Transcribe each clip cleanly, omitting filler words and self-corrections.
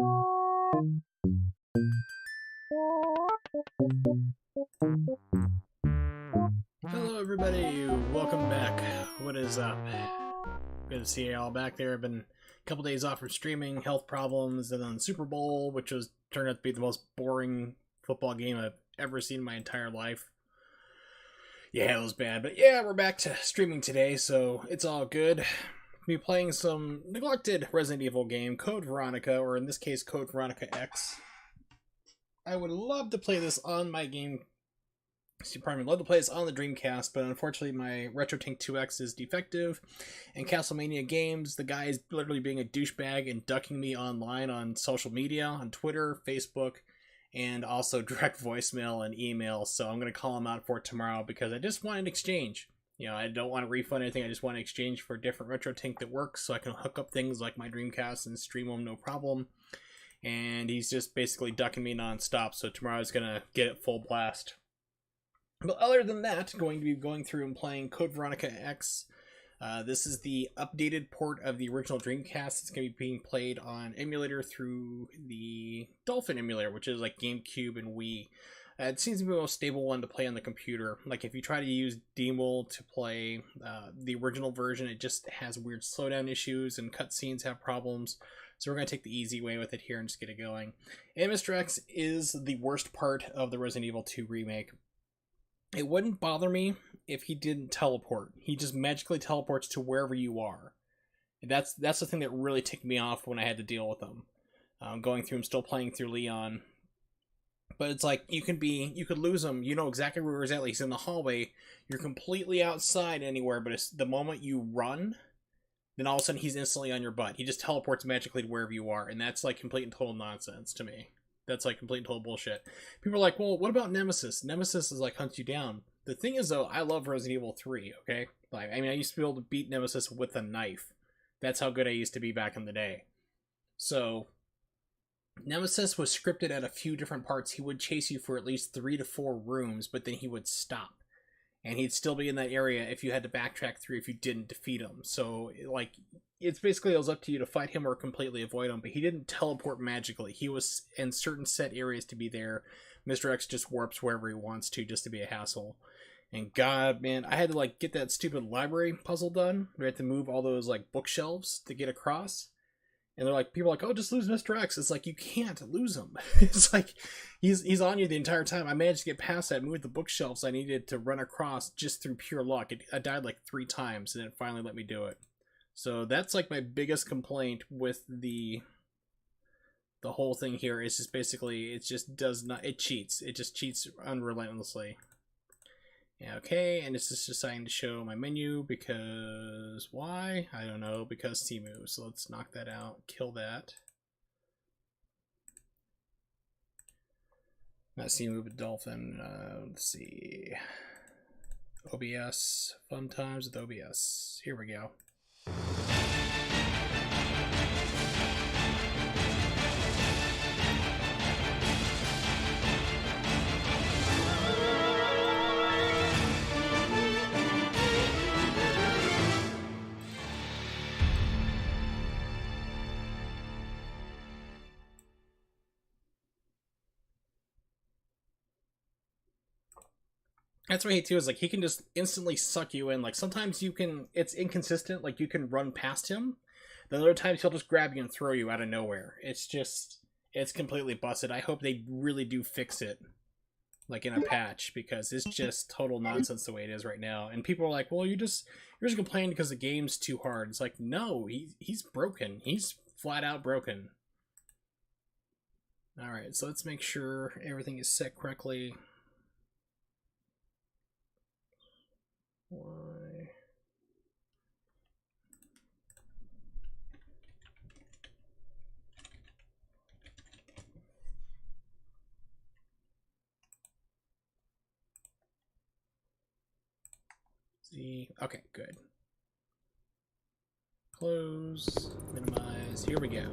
Hello everybody, welcome back. What is up? Good to see you all back there. I've been a couple days off from streaming, health problems, and then Super Bowl, which was turned out to be the most boring football game I've ever seen in my entire life. Yeah, it was bad, but yeah, we're back to streaming today, so it's all good. I'll be playing some neglected Resident Evil game, Code Veronica, or in this case, Code Veronica X. I would love to play this on my game. Pardon me, love to play this on the Dreamcast, but unfortunately my RetroTink 2X is defective, and Castlevania Games, the guy is literally being a douchebag and ducking me online on social media, on Twitter, Facebook, and also direct voicemail and email, so I'm going to call him out for it tomorrow because I just want an exchange. You know, I don't want to refund anything, I just want an exchange for a different RetroTink that works so I can hook up things like my Dreamcast and stream them no problem. And he's just basically ducking me non-stop, so tomorrow's going to get it full blast. But other than that, going to be going through and playing Code Veronica X. This is the updated port of the original Dreamcast. It's going to be being played on emulator through the Dolphin emulator, which is like GameCube and Wii. It seems to be the most stable one to play on the computer. Like if you try to use Deemul to play the original version, it just has weird slowdown issues and cutscenes have problems. So we're going to take the easy way with it here and just get it going. And Mr. X is the worst part of the Resident Evil 2 remake. It wouldn't bother me if he didn't teleport. He just magically teleports to wherever you are. That's the thing that really ticked me off when I had to deal with him. Going through him, still playing through Leon. But it's like, you could lose him. You know exactly where he's at. He's in the hallway. You're completely outside anywhere, but it's the moment you run, then all of a sudden he's instantly on your butt. He just teleports magically to wherever you are. And that's like complete and total nonsense to me. That's like complete and total bullshit. People are like, well, what about Nemesis? Nemesis is like hunts you down. The thing is, though, I love Resident Evil 3, okay? Like, I mean, I used to be able to beat Nemesis with a knife. That's how good I used to be back in the day. So, Nemesis was scripted at a few different parts. He would chase you for at least 3 to 4 rooms, but then he would stop. And he'd still be in that area if you had to backtrack through if you didn't defeat him. So, like, it's basically, it was up to you to fight him or completely avoid him, but he didn't teleport magically. He was in certain set areas to be there. Mr. X just warps wherever he wants to just to be a hassle. And god, man, I had to, like, get that stupid library puzzle done. We had to move all those, like, bookshelves to get across. And they're like, people are like, oh, just lose Mr. X. It's like, you can't lose him. It's like, he's on you the entire time. I managed to get past that, move the bookshelves I needed to run across just through pure luck. I died like 3 times, and it finally let me do it. So that's like my biggest complaint with the whole thing here. Is just basically, it just does not, it cheats. It just cheats unrelentlessly. Yeah, okay, and it's just deciding to show my menu because why? I don't know, because Timu. So let's knock that out, kill that. Not Timu, but Dolphin. Let's see. OBS, fun times with OBS. Here we go. That's what he too is, like, he can just instantly suck you in. Like, sometimes you can, it's inconsistent, like you can run past him. Then other times he'll just grab you and throw you out of nowhere. It's just, it's completely busted. I hope they really do fix it, like in a patch, because it's just total nonsense the way it is right now. And people are like, well, you're just complaining because the game's too hard. It's like, no, he's broken. He's flat out broken. Alright, so let's make sure everything is set correctly. Why? See, okay, good. Close, minimize, here we go.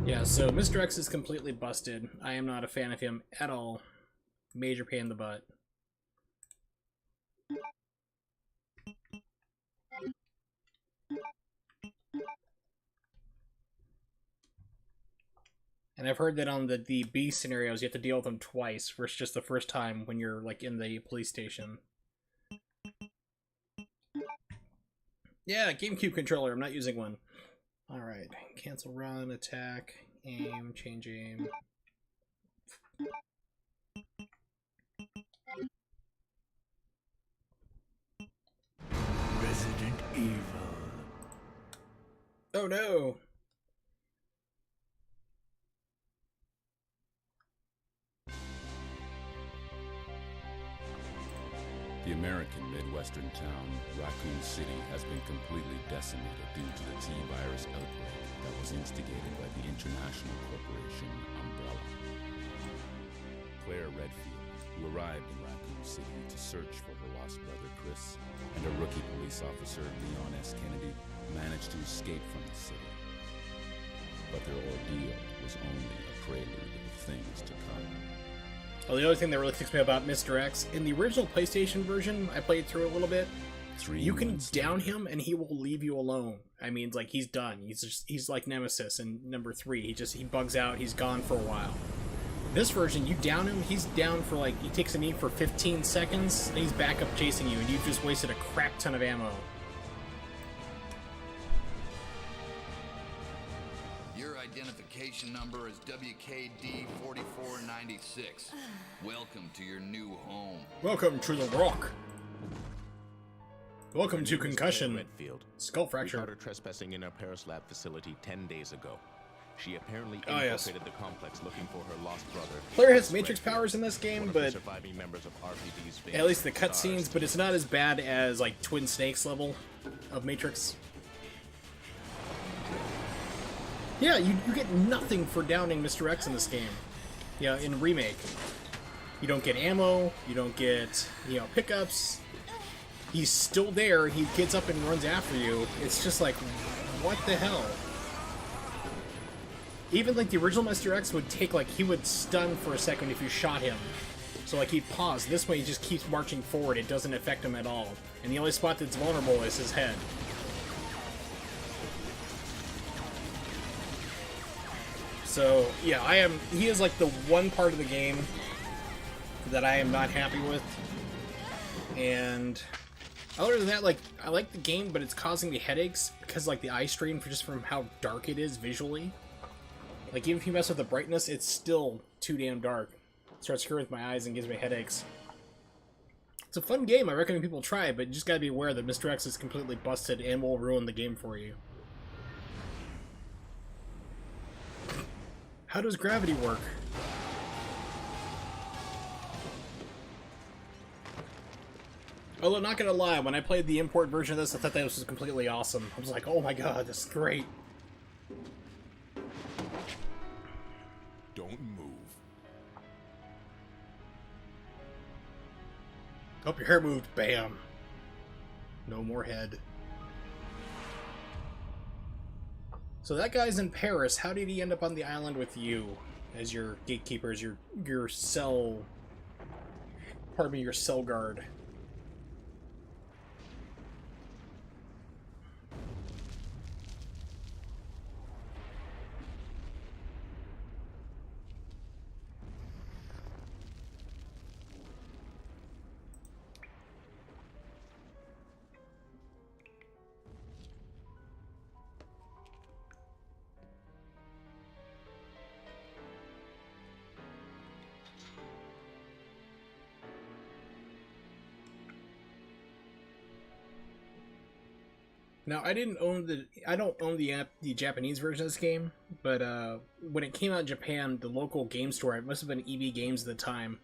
Yeah, so Mr. X is completely busted. I am not a fan of him at all. Major pain in the butt. And I've heard that on the B scenarios, you have to deal with them twice, versus just the first time when you're, like, in the police station. Yeah, GameCube controller. I'm not using one. Alright. Cancel run, attack, aim, change aim. Resident Evil. Oh no! The American Midwestern town, Raccoon City, has been completely decimated due to the T-virus outbreak that was instigated by the international corporation Umbrella. Claire Redfield, who arrived in Raccoon City to search for her lost brother Chris, and a rookie police officer, Leon S. Kennedy, managed to escape from the city. But their ordeal was only a prelude of things to come. Oh, the other thing that really ticks me about Mr. X, in the original PlayStation version, I played through a little bit, you can down him and he will leave you alone. I mean, it's like, he's done. He's like Nemesis in number 3. He bugs out, he's gone for a while. This version, you down him, he's down for like, he takes a knee for 15 seconds, and he's back up chasing you, and you've just wasted a crap ton of ammo. Your identification number is WKD 4496. Welcome to your new home. Welcome to the Rock. Welcome to Concussion. Redfield. Skull We fracture. caught her trespassing in our Paris lab facility 10 days ago. She apparently Oh, yes. infiltrated the complex looking for her lost brother. Player has Matrix powers in this game, one of the but surviving members of RPD's at least the famous cutscenes, stars. but it's not as bad as like Twin Snakes level of Matrix. Yeah, you get nothing for downing Mr. X in this game. Yeah, in Remake. You don't get ammo, you don't get, pickups. He's still there, he gets up and runs after you. It's just like, what the hell? Even like the original Mr. X would take, like, he would stun for a second if you shot him. So like he'd pause. This way he just keeps marching forward, it doesn't affect him at all. And the only spot that's vulnerable is his head. So, yeah, he is like the one part of the game that I am not happy with. And other than that, like, I like the game, but it's causing me headaches because, like, the eye strain just from how dark it is visually. Like, even if you mess with the brightness, it's still too damn dark. It starts screwing with my eyes and gives me headaches. It's a fun game, I recommend people try it, but you just gotta be aware that Mr. X is completely busted and will ruin the game for you. How does gravity work? Although, not gonna lie, when I played the import version of this, I thought that was completely awesome. I was like, oh my god, this is great. Don't move. Hope your hair moved. Bam. No more head. So that guy's in Paris. How did he end up on the island with you as your gatekeeper, as your cell... Pardon me, your cell guard? Now, I don't own the Japanese version of this game, but when it came out in Japan, the local game store, it must have been EB Games at the time,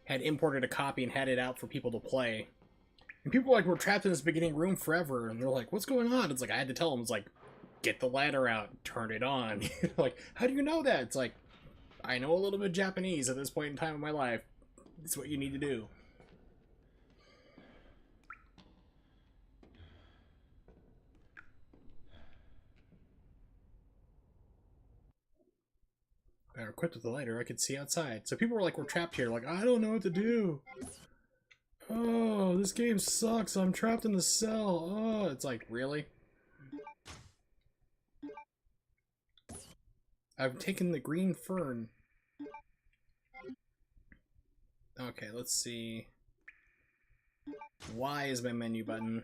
had imported a copy and had it out for people to play. And people were trapped in this beginning room forever, and they're like, what's going on? It's like, I had to tell them, it's like, get the ladder out, turn it on. Like, how do you know that? It's like, I know a little bit of Japanese at this point in time in my life. It's what you need to do. I equipped with the lighter, I could see outside. So people were like, we're trapped here. Like, I don't know what to do. Oh, this game sucks. I'm trapped in the cell. Oh, it's like, really? I've taken the green fern. Okay, let's see. Y is my menu button.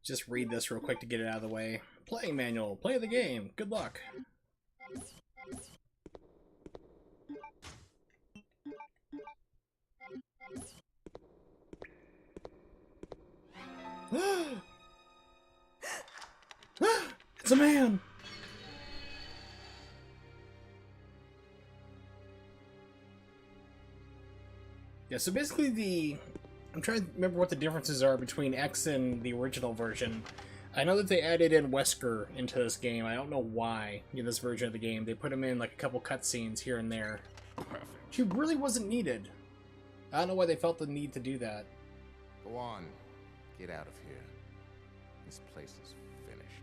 Just read this real quick to get it out of the way. Playing manual. Play the game. Good luck. It's a man! Yeah, so basically I'm trying to remember what the differences are between X and the original version. I know that they added in Wesker into this game. I don't know why in this version of the game. They put him in like a couple cutscenes here and there. She really wasn't needed. I don't know why they felt the need to do that. Go on. Get out of here. This place is finished.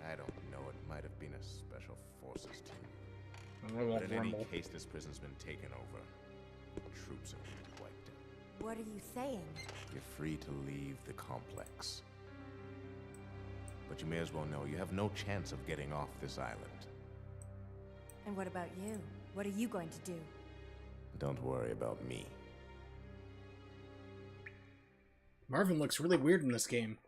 I don't know. It might have been a special forces team. But in any case, this prison's been taken over. The troops have been wiped out. What are you saying? You're free to leave the complex. But you may as well know you have no chance of getting off this island. And what about you? What are you going to do? Don't worry about me. Marvin looks really weird in this game.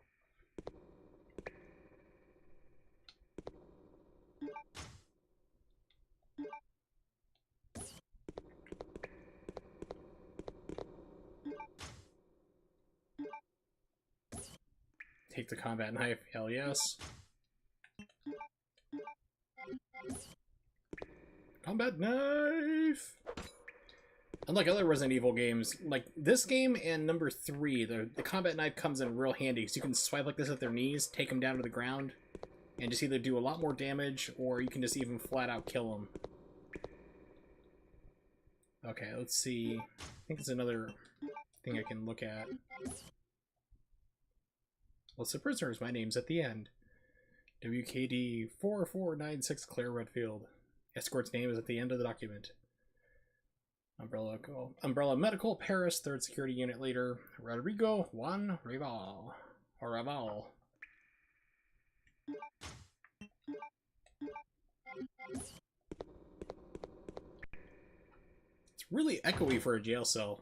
Take the combat knife, hell yes. Combat knife! Unlike other Resident Evil games, like this game and number 3, the combat knife comes in real handy because you can swipe like this at their knees, take them down to the ground, and just either do a lot more damage or you can just even flat out kill them. Okay, let's see. I think it's another thing I can look at. List of prisoners, my name's at the end. WKD 4496 Claire Redfield. Escort's name is at the end of the document. Umbrella Medical, Paris, 3rd Security Unit Leader, Rodrigo Juan Raval. Or Raval. It's really echoey for a jail cell.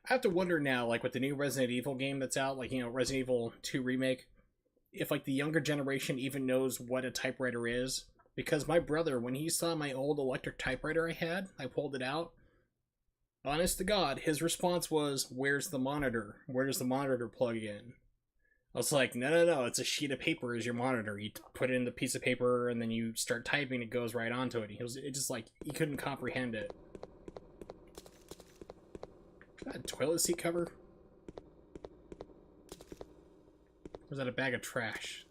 I have to wonder now, like with the new Resident Evil game that's out, like, you know, Resident Evil 2 Remake, if like the younger generation even knows what a typewriter is. Because my brother, when he saw my old electric typewriter I pulled it out. Honest to God, his response was, "Where's the monitor? Where does the monitor plug in?" I was like, no, it's a sheet of paper is your monitor. You put it in the piece of paper and then you start typing, it goes right onto it. It just like, he couldn't comprehend it. Is that a toilet seat cover? Or is that a bag of trash?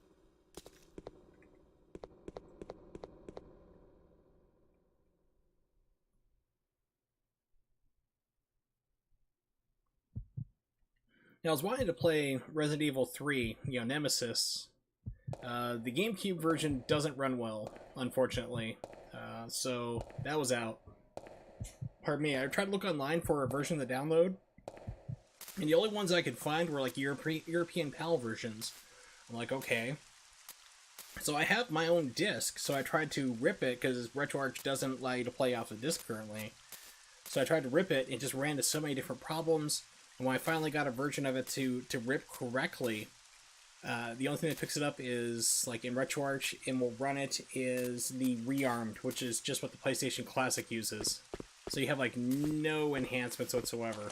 Now, I was wanting to play Resident Evil 3, you know, Nemesis. The GameCube version doesn't run well, unfortunately. So, that was out. Pardon me, I tried to look online for a version to download, and the only ones I could find were like European PAL versions. I'm like, okay. So I have my own disc, so I tried to rip it, because RetroArch doesn't allow you to play off the disc currently. So I tried to rip it, it just ran into so many different problems, and when I finally got a version of it to rip correctly, the only thing that picks it up is, like in RetroArch, and will run it, is the Rearmed, which is just what the PlayStation Classic uses. So you have, like, no enhancements whatsoever.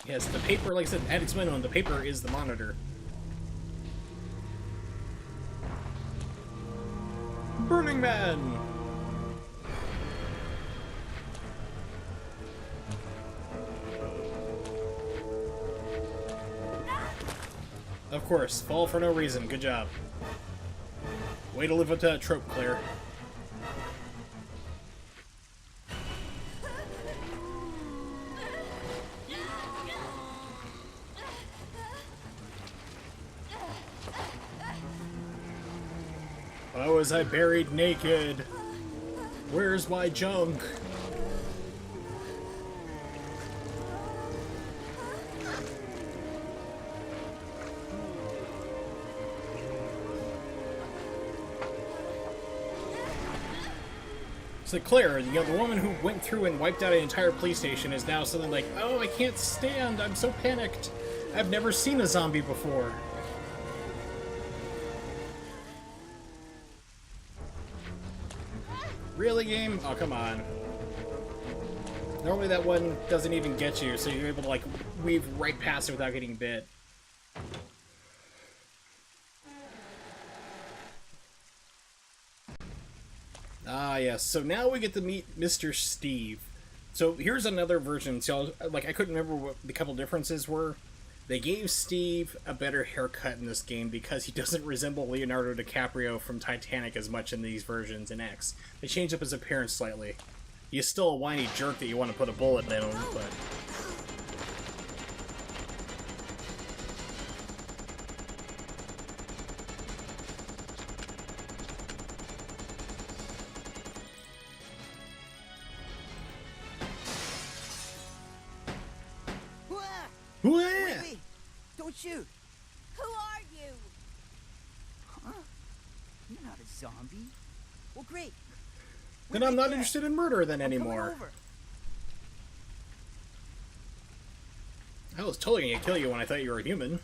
Yes, the paper, like I said, at its minimum, the paper is the monitor. Burning Man! Of course, fall for no reason. Good job. Way to live up to that trope, Claire. Why was I buried naked? Where's my junk? So Claire, you know, the woman who went through and wiped out an entire police station is now suddenly like, oh, I can't stand, I'm so panicked. I've never seen a zombie before. Really, game? Oh, come on. Normally that one doesn't even get you, so you're able to, like, weave right past it without getting bit. Ah, yes. So now we get to meet Mr. Steve. So here's another version. So, like, I couldn't remember what the couple differences were. They gave Steve a better haircut in this game because he doesn't resemble Leonardo DiCaprio from Titanic as much in these versions in X. They changed up his appearance slightly. He's still a whiny jerk that you want to put a bullet in him, but... Wait, don't shoot. Who are you? Huh? You're not a zombie. Well, great. Then I'm not interested in murder then anymore. I was totally gonna kill you when I thought you were a human.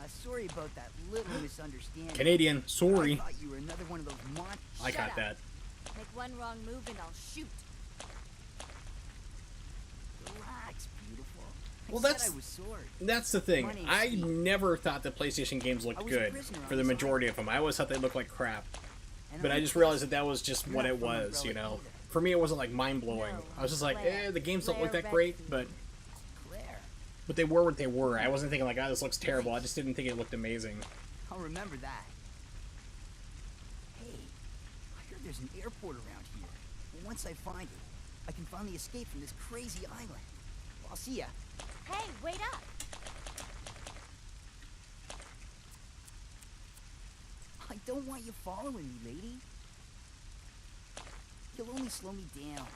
Sorry about that little misunderstanding. Canadian, sorry. I thought you were another one of those monsters. I got that. Make one wrong move and I'll shoot. Relax, beautiful. Well, I said I was sorry. that's the thing. My name's I Steve. never thought that PlayStation games looked I was a good prisoner for on the this majority of them. I always thought they looked like crap. And But I'm I just a realized that that was just You're what not it from was, you Umbrella know. either. For me, it wasn't like mind-blowing. No, I was just like, Claire. the games don't look Claire that great, Redfield. Claire. but they were what they were. I wasn't thinking like, oh, this looks terrible. I just didn't think it looked amazing. I'll remember that. Hey, I heard there's an airport around here. Well, once I find it, I can finally escape from this crazy island. Well, I'll see ya. Hey, wait up. I don't want you following me, lady. You'll only slow me down.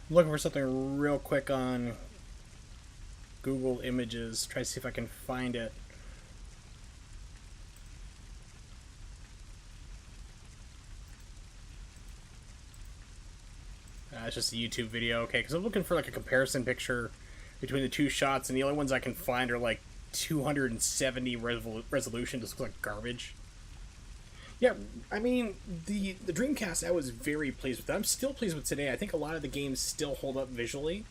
I'm looking for something real quick on Google Images. Try to see if I can find it. It's just a YouTube video, okay, because I'm looking for like a comparison picture between the two shots, and the only ones I can find are like 270 resolution. Just looks like garbage. Yeah, I mean, the Dreamcast I was very pleased with. I'm still pleased with today. I think a lot of the games still hold up visually.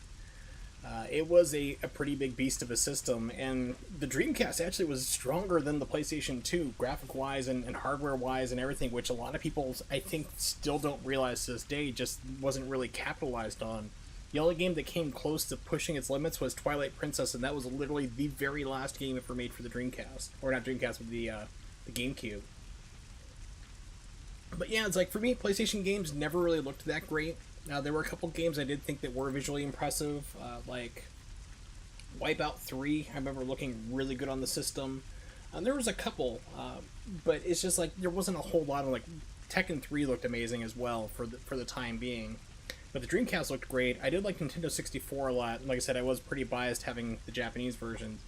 It was a pretty big beast of a system, and the Dreamcast actually was stronger than the PlayStation 2, graphic-wise and hardware-wise and everything, which a lot of people, I think, still don't realize to this day just wasn't really capitalized on. The only game that came close to pushing its limits was Twilight Princess, and that was literally the very last game ever made for the Dreamcast. Or not Dreamcast, but the GameCube. But yeah, it's like, for me, PlayStation games never really looked that great. There were a couple games I did think that were visually impressive, like Wipeout 3, I remember looking really good on the system. There was a couple, but it's just like, there wasn't a whole lot of, like, Tekken 3 looked amazing as well for the time being. But the Dreamcast looked great. I did like Nintendo 64 a lot. Like I said, I was pretty biased having the Japanese version.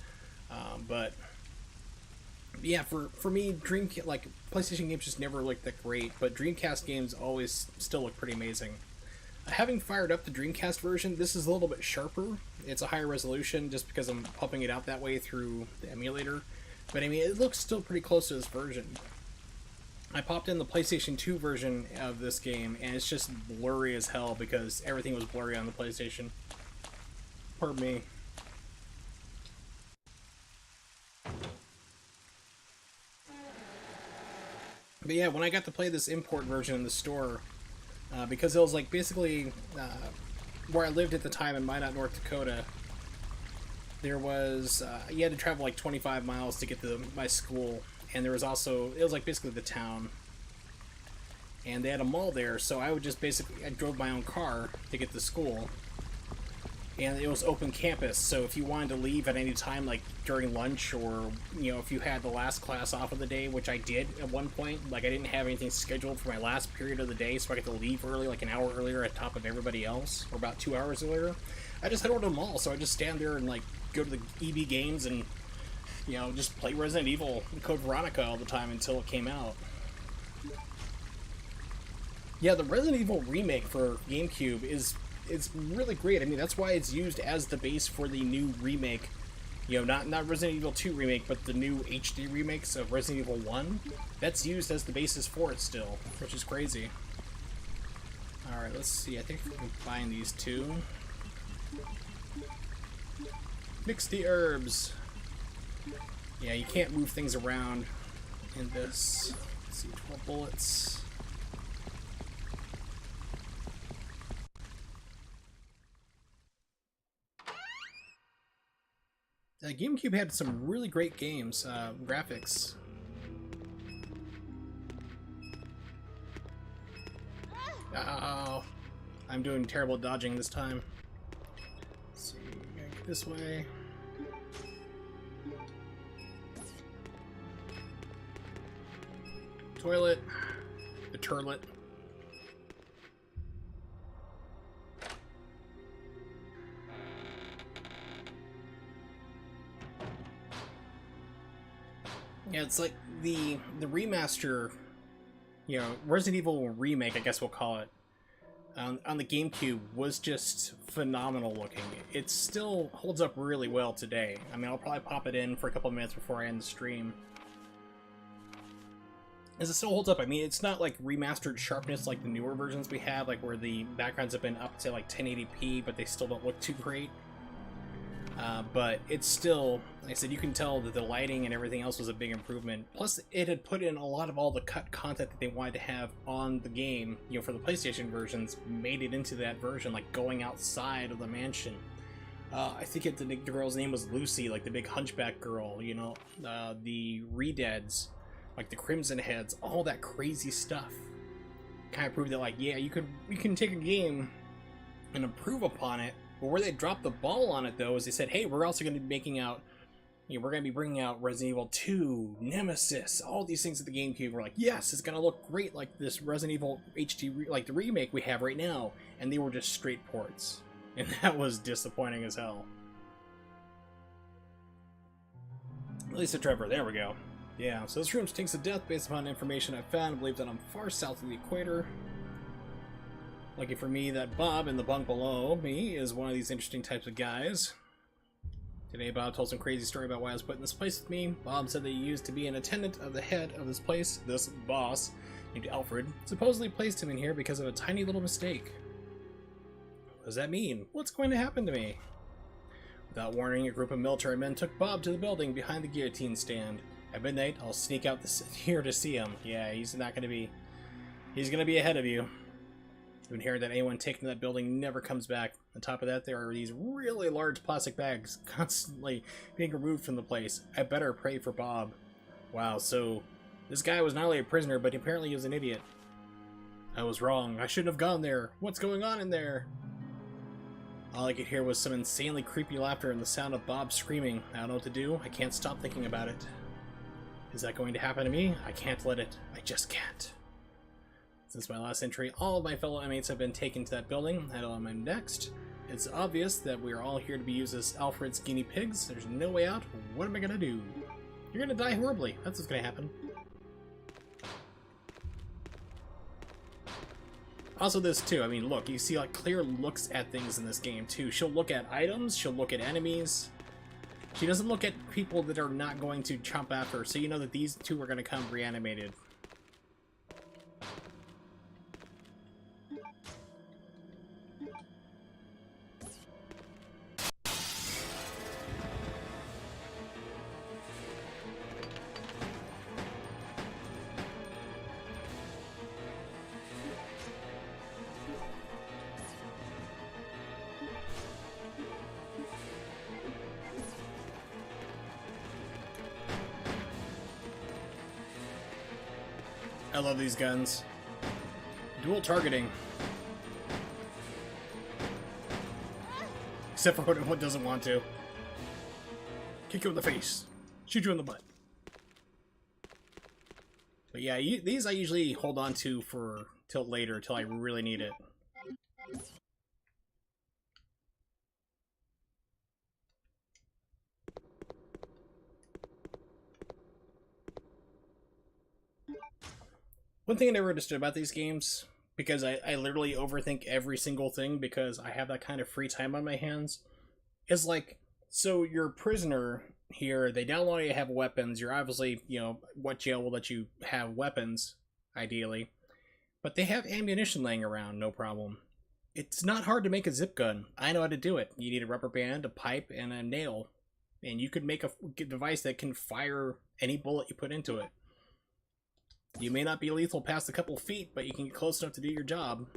But yeah, for me, PlayStation games just never looked that great, but Dreamcast games always still look pretty amazing. Having fired up the Dreamcast version, this is a little bit sharper. It's a higher resolution just because I'm pumping it out that way through the emulator. But I mean, it looks still pretty close to this version. I popped in the PlayStation 2 version of this game, and it's just blurry as hell because everything was blurry on the PlayStation. Pardon me. But yeah, when I got to play this import version in the store, because it was like basically where I lived at the time in Minot, North Dakota, there was, you had to travel like 25 miles to get to my school, and there was also, it was like basically the town. and they had a mall there, so I would just basically, I drove my own car to get to school, and it was open campus, so if you wanted to leave at any time, like during lunch, or, you know, if you had the last class off of the day, which I did at one point, like I didn't have anything scheduled for my last period of the day, so I got to leave early, like an hour earlier at top of everybody else, or about 2 hours earlier, I just head over to the mall, so I just stand there and like go to the EB Games and, you know, just play Resident Evil and Code Veronica all the time until it came out. Yeah, the Resident Evil remake for GameCube it's really great. I mean, that's why it's used as the base for the new remake. You know, not Resident Evil 2 remake, but the new HD remakes of Resident Evil 1. That's used as the basis for it still, which is crazy. Alright, let's see. I think we can combine these two. Mix the herbs. Yeah, you can't move things around in this. Let's see, 12 bullets. GameCube had some really great games, graphics. Oh, I'm doing terrible dodging this time. Let's see, gotta get this way. Toilet, the turlet. Yeah, it's like the remaster, you know, Resident Evil remake, I guess we'll call it, on the GameCube was just phenomenal looking. It still holds up really well today. I mean, I'll probably pop it in for a couple of minutes before I end the stream. As it still holds up, I mean, it's not like remastered sharpness like the newer versions we have, like where the backgrounds have been up to like 1080p, but they still don't look too great. But it's still, like I said, you can tell that the lighting and everything else was a big improvement. Plus, it had put in a lot of all the cut content that they wanted to have on the game, you know, for the PlayStation versions, made it into that version, like going outside of the mansion. I think the girl's name was Lucy, like the big hunchback girl, you know, the Redeads, like the Crimson Heads, all that crazy stuff. Kind of proved that, like, yeah, you can take a game and improve upon it. But where they dropped the ball on it, though, is they said, hey, we're also going to be making out, you know, we're going to be bringing out Resident Evil 2, Nemesis, all these things at the GameCube. We're like, yes, it's going to look great like this Resident Evil HD, like the remake we have right now. And they were just straight ports. And that was disappointing as hell. Lisa Trevor, there we go. Yeah, so this room stinks of death based upon information I found. I believe that I'm far south of the equator. Lucky for me that Bob in the bunk below me is one of these interesting types of guys. Today Bob told some crazy story about why I was put in this place with me. Bob said that he used to be an attendant of the head of this place, this boss, named Alfred, supposedly placed him in here because of a tiny little mistake. What does that mean? What's going to happen to me? Without warning, a group of military men took Bob to the building behind the guillotine stand. At midnight, I'll sneak out here to see him. Yeah, he's not going to be... He's going to be ahead of you. You inherit that anyone taken to that building never comes back. On top of that, there are these really large plastic bags constantly being removed from the place. I better pray for Bob. Wow, so this guy was not only a prisoner, but apparently he was an idiot. I was wrong. I shouldn't have gone there. What's going on in there? All I could hear was some insanely creepy laughter and the sound of Bob screaming. I don't know what to do. I can't stop thinking about it. Is that going to happen to me? I can't let it. I just can't. Since my last entry, all of my fellow inmates have been taken to that building. I don't know I'm next. It's obvious that we are all here to be used as Alfred's guinea pigs. There's no way out. What am I gonna do? You're gonna die horribly. That's what's gonna happen. Also this too, I mean, look, you see like Claire looks at things in this game too. She'll look at items, she'll look at enemies. She doesn't look at people that are not going to chomp after her, so you know that these two are gonna come reanimated. I love these guns. Dual targeting. Except for what doesn't want to. Kick you in the face. Shoot you in the butt. But yeah, these I usually hold on to for till later, till I really need it. One thing I never understood about these games, because I literally overthink every single thing because I have that kind of free time on my hands, is like, so you're a prisoner here, they don't want you to have weapons, you're obviously, you know, what jail will let you have weapons, ideally, but they have ammunition laying around, no problem. It's not hard to make a zip gun. I know how to do it. You need a rubber band, a pipe, and a nail, and you could make a device that can fire any bullet you put into it. You may not be lethal past a couple feet, but you can get close enough to do your job.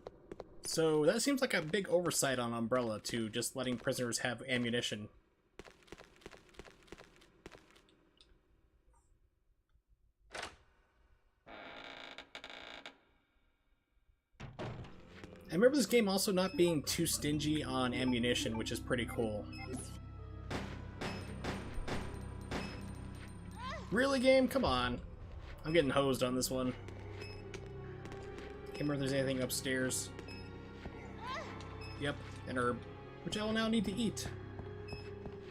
So that seems like a big oversight on Umbrella, too, just letting prisoners have ammunition. I remember this game also not being too stingy on ammunition, which is pretty cool. Really, game? Come on. I'm getting hosed on this one. Can't remember if there's anything upstairs. Yep, an herb, which I will now need to eat.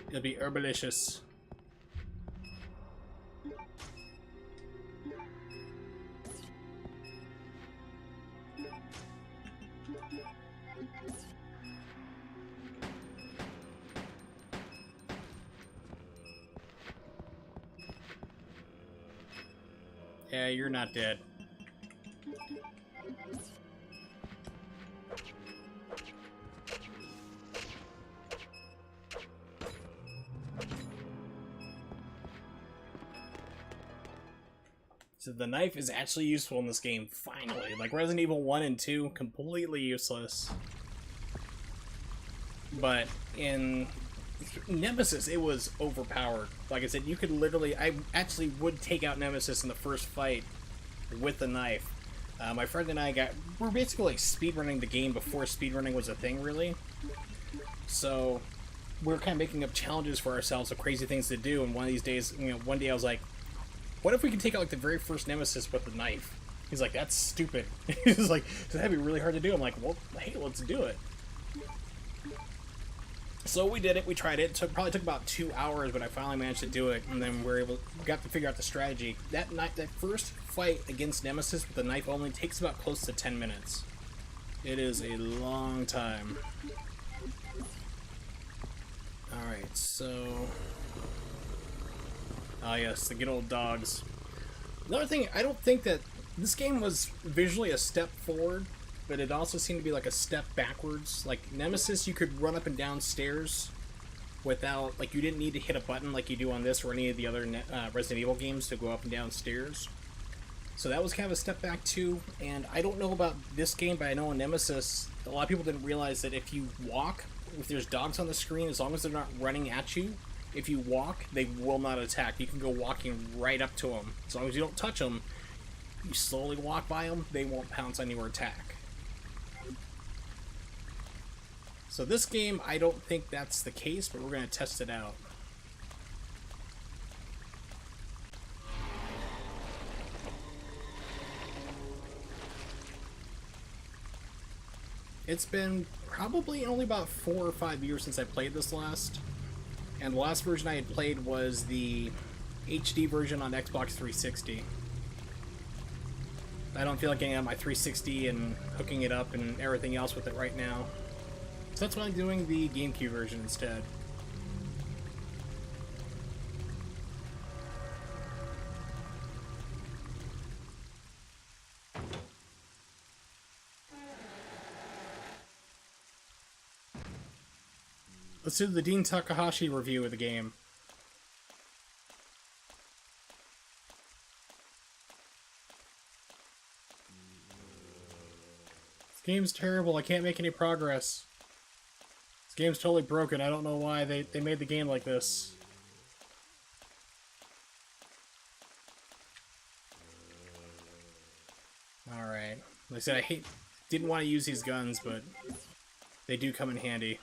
It'll be herbalicious. Yeah, you're not dead. So the knife is actually useful in this game, finally. Like Resident Evil 1 and 2, completely useless. But in Nemesis, it was overpowered. Like I said, you could literally... I actually would take out Nemesis in the first fight with the knife. My friend and I we're basically like speedrunning the game before speedrunning was a thing, really. So we're kind of making up challenges for ourselves of crazy things to do, and one of these days, you know, one day I was like, what if we could take out like the very first Nemesis with the knife? He's like, that's stupid. He's like, that'd be really hard to do. I'm like, well, hey, let's do it. So we did it, we tried it. Probably took about 2 hours, but I finally managed to do it, and then we got to figure out the strategy. That first fight against Nemesis with the knife only takes about close to 10 minutes. It is a long time. Alright, so... Ah yes, the good old dogs. Another thing, I don't think that this game was visually a step forward, but it also seemed to be like a step backwards. Like Nemesis, you could run up and down stairs without, like, you didn't need to hit a button like you do on this or any of the other Resident Evil games to go up and down stairs. So that was kind of a step back too. And I don't know about this game, but I know in Nemesis, a lot of people didn't realize that if you walk, if there's dogs on the screen, as long as they're not running at you, if you walk, they will not attack. You can go walking right up to them. As long as you don't touch them, you slowly walk by them, they won't pounce on you or attack. So this game, I don't think that's the case, but we're going to test it out. It's been probably only about 4 or 5 years since I played this last. And the last version I had played was the HD version on Xbox 360. I don't feel like getting on my 360 and hooking it up and everything else with it right now. So that's why I'm doing the GameCube version instead. Let's do the Dean Takahashi review of the game. This game's terrible. I can't make any progress. This game's totally broken. I don't know why they made the game like this. Alright. Like I said, didn't want to use these guns, but they do come in handy.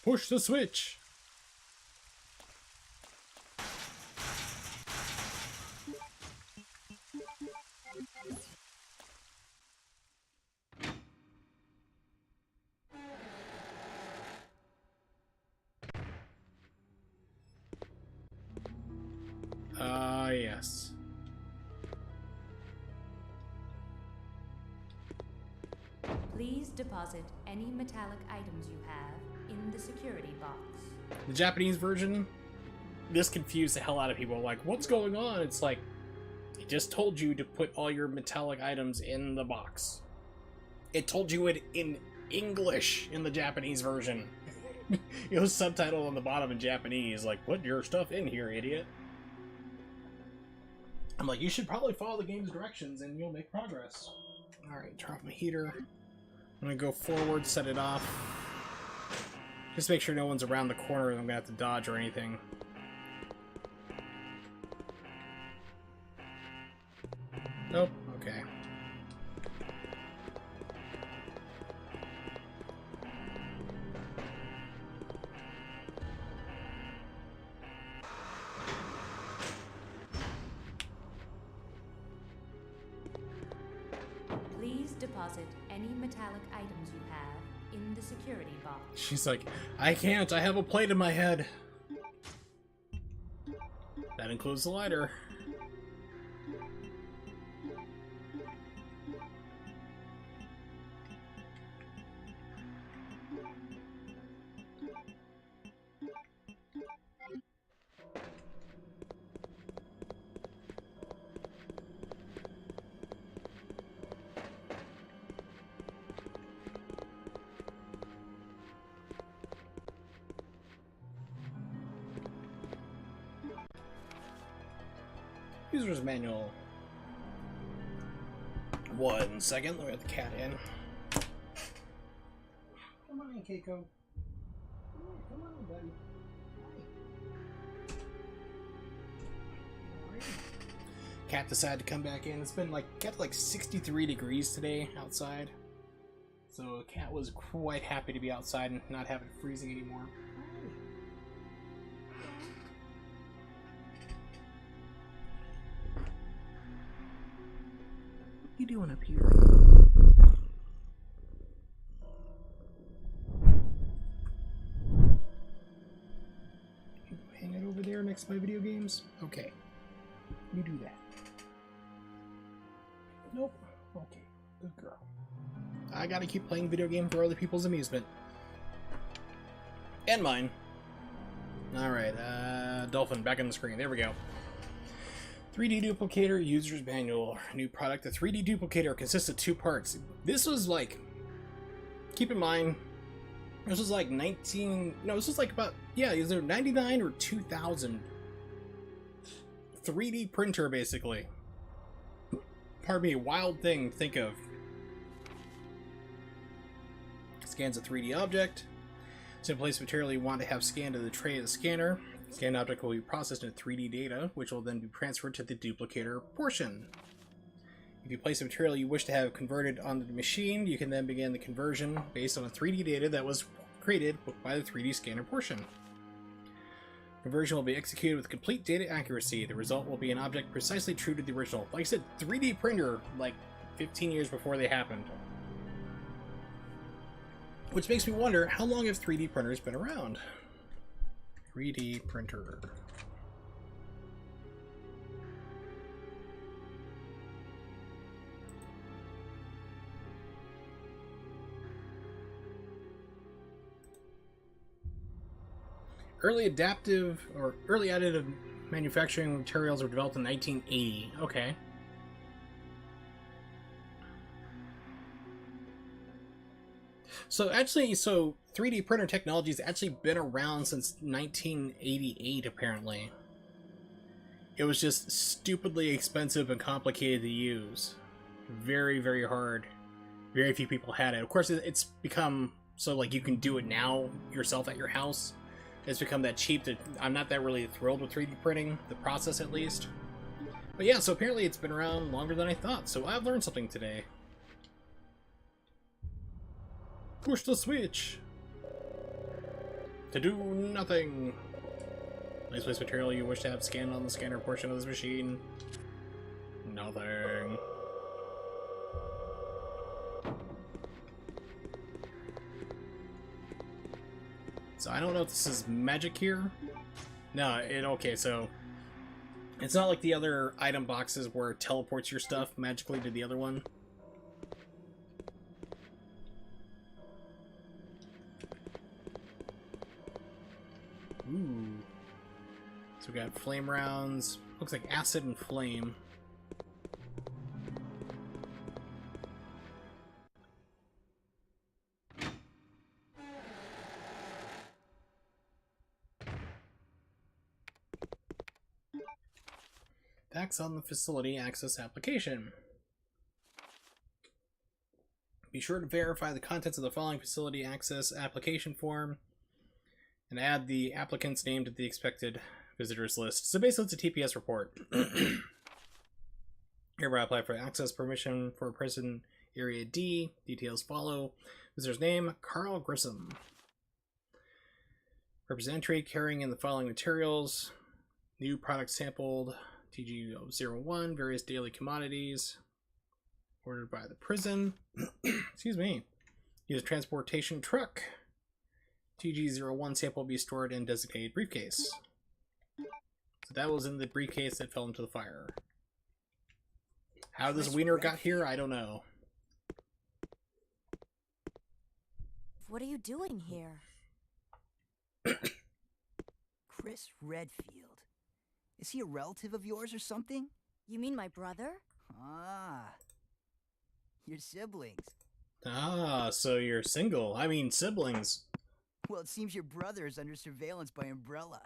Push the switch! Yes. Please deposit any metallic items you have in the security box. The Japanese version, this confused the hell out of people. Like, what's going on? It's like, it just told you to put all your metallic items in the box. It told you it in English in the Japanese version. It was subtitled on the bottom in Japanese, like, put your stuff in here, idiot. I'm like, you should probably follow the game's directions and you'll make progress. Alright, turn off my heater. I'm gonna go forward, set it off. Just make sure no one's around the corner and I'm gonna have to dodge or anything. Nope, okay. Please deposit any metallic items you have in the security box. She's like, I can't, I have a plate in my head. That includes the lighter. User's manual. 1 second, let me get the cat in. Come on, Keiko. Come on, buddy. Cat decided to come back in. It's been like, got like 63 degrees today outside. So the cat was quite happy to be outside and not have it freezing anymore. What you doing up here? Hang it over there next to my video games? Okay. You do that. Nope. Okay. Good girl. I gotta keep playing video games for other people's amusement. And mine. Alright, Dolphin, back on the screen. There we go. 3D Duplicator User's Manual. New product. The 3D Duplicator consists of 2 parts. This was like... Keep in mind, this was like 19... No, this was like about... Yeah, either 99 or 2000. 3D printer, basically. Pardon me, wild thing to think of. Scans a 3D object. So place material you want to have scanned to the tray of the scanner. Scanned object will be processed into 3D data, which will then be transferred to the duplicator portion. If you place a material you wish to have converted onto the machine, you can then begin the conversion based on the 3D data that was created by the 3D scanner portion. Conversion will be executed with complete data accuracy. The result will be an object precisely true to the original. Like I said, 3D printer like 15 years before they happened. Which makes me wonder, how long have 3D printers been around? 3D printer. Early adaptive or early additive manufacturing materials were developed in 1980. Okay. So actually, 3D printer technology has actually been around since 1988, apparently. It was just stupidly expensive and complicated to use. Very, very hard. Very few people had it. Of course, it's become so like you can do it now yourself at your house. It's become that cheap that I'm not that really thrilled with 3D printing, the process at least. But yeah, so apparently it's been around longer than I thought, so I've learned something today. Push the switch! To do nothing! Nice waste material you wish to have scanned on the scanner portion of this machine. Nothing. So I don't know if this is magic here. No, okay, so it's not like the other item boxes where it teleports your stuff magically to the other one. Ooh. So we got flame rounds. Looks like acid and flame. Facts on the facility access application. Be sure to verify the contents of the following facility access application form and add the applicant's name to the expected visitors list. So basically it's a TPS report. Hereby apply for access permission for prison area D. Details follow. Visitor's name, Carl Grissom. Representatory carrying in the following materials. New product sampled. TG01, various daily commodities ordered by the prison. Excuse me. Use a transportation truck. TG01 sample will be stored in designated briefcase. So that was in the briefcase that fell into the fire. How this wiener got here, I don't know. What are you doing here? Chris Redfield. Is he a relative of yours or something? You mean my brother? Ah. Your siblings. Ah, so you're single. I mean, siblings. Well, it seems your brother is under surveillance by Umbrella.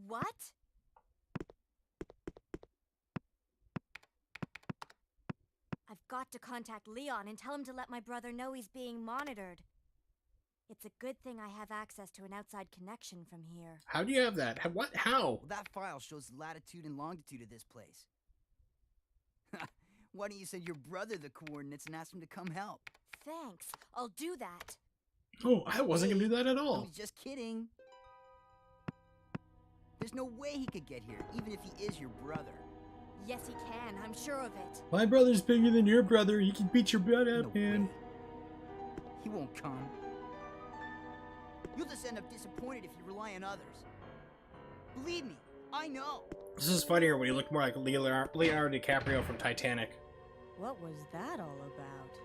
What? I've got to contact Leon and tell him to let my brother know he's being monitored. It's a good thing I have access to an outside connection from here. How do you have that? What? How? Well, that file shows the latitude and longitude of this place. Why don't you send your brother the coordinates and ask him to come help? Thanks. I'll do that. Oh, I wasn't gonna do that at I all. was just kidding. There's no way he could get here, even if he is your brother. Yes, he can. I'm sure of it. My brother's bigger than your brother. He can beat your butt up, No man. way. He won't come. You'll just end up disappointed if you rely on others. Believe me, I know. This is funnier when you look more like Leonardo DiCaprio from Titanic. What was that all about?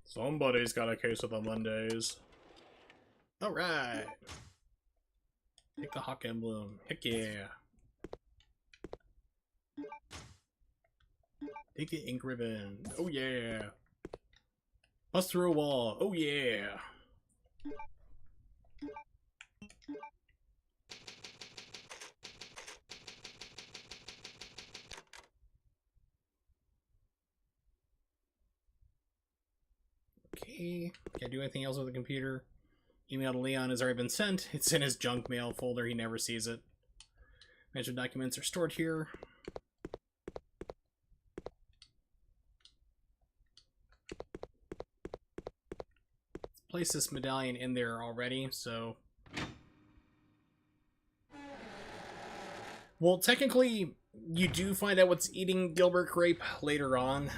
Somebody's got a case of the Mondays. Alright. Take the Hawk Emblem. Heck yeah. Take the ink ribbon. Oh yeah. Bust through a wall. Oh yeah. Okay. Can't do anything else with the computer. Email to Leon has already been sent. It's in his junk mail folder. He never sees it. Mentioned documents are stored here. Place this medallion in there already, so... Well, technically, you do find out what's eating Gilbert Grape later on.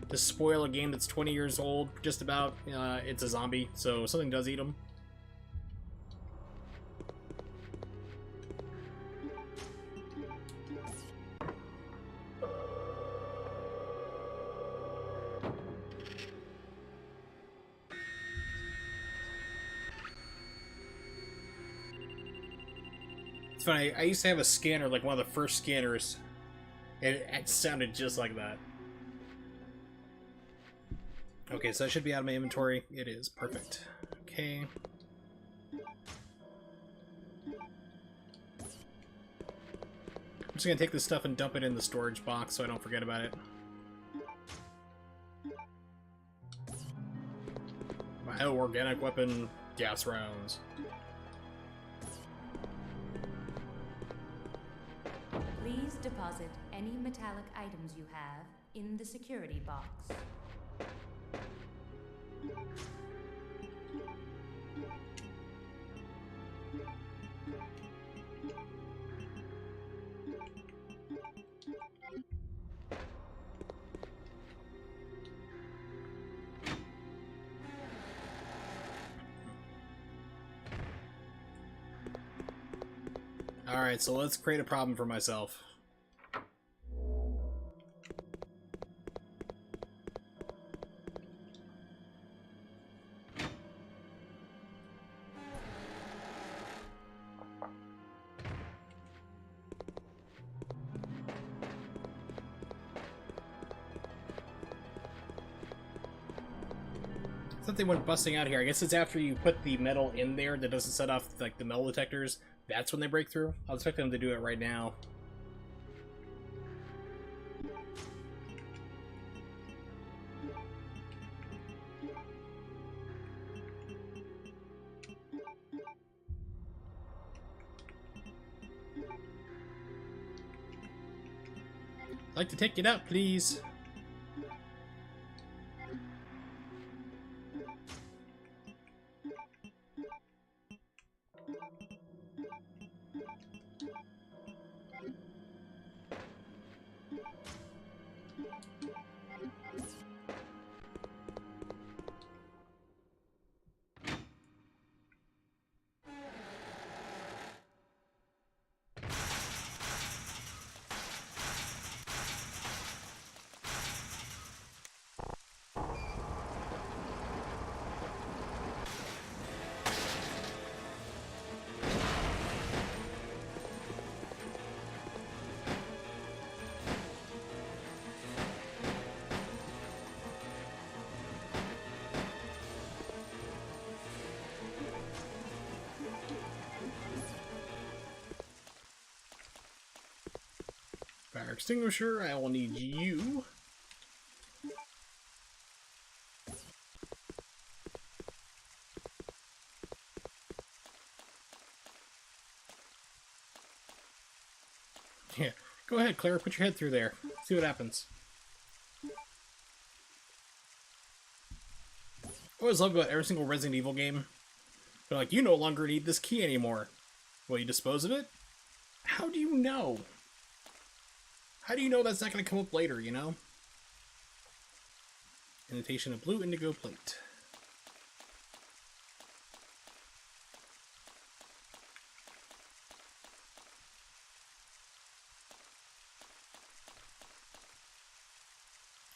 To spoil a game that's 20 years old, just about, it's a zombie, so something does eat him. It's funny, I used to have a scanner, like one of the first scanners, and it sounded just like that. Okay, so that should be out of my inventory. It is. Perfect. Okay. I'm just gonna take this stuff and dump it in the storage box so I don't forget about it. Bioorganic weapon, gas rounds. Please deposit any metallic items you have in the security box. Alright, so let's create a problem for myself. Something went busting out here. I guess it's after you put the metal in there that doesn't set off like the metal detectors. That's when they break through. I'll expect them to do it right now. I'd like to take it out, please. Fire extinguisher, I will need you. Yeah, go ahead, Claire, put your head through there. See what happens. I always love about every single Resident Evil game. They're like, you no longer need this key anymore. Will you dispose of it? How do you know? How do you know that's not going to come up later, you know? Annotation of blue indigo plate.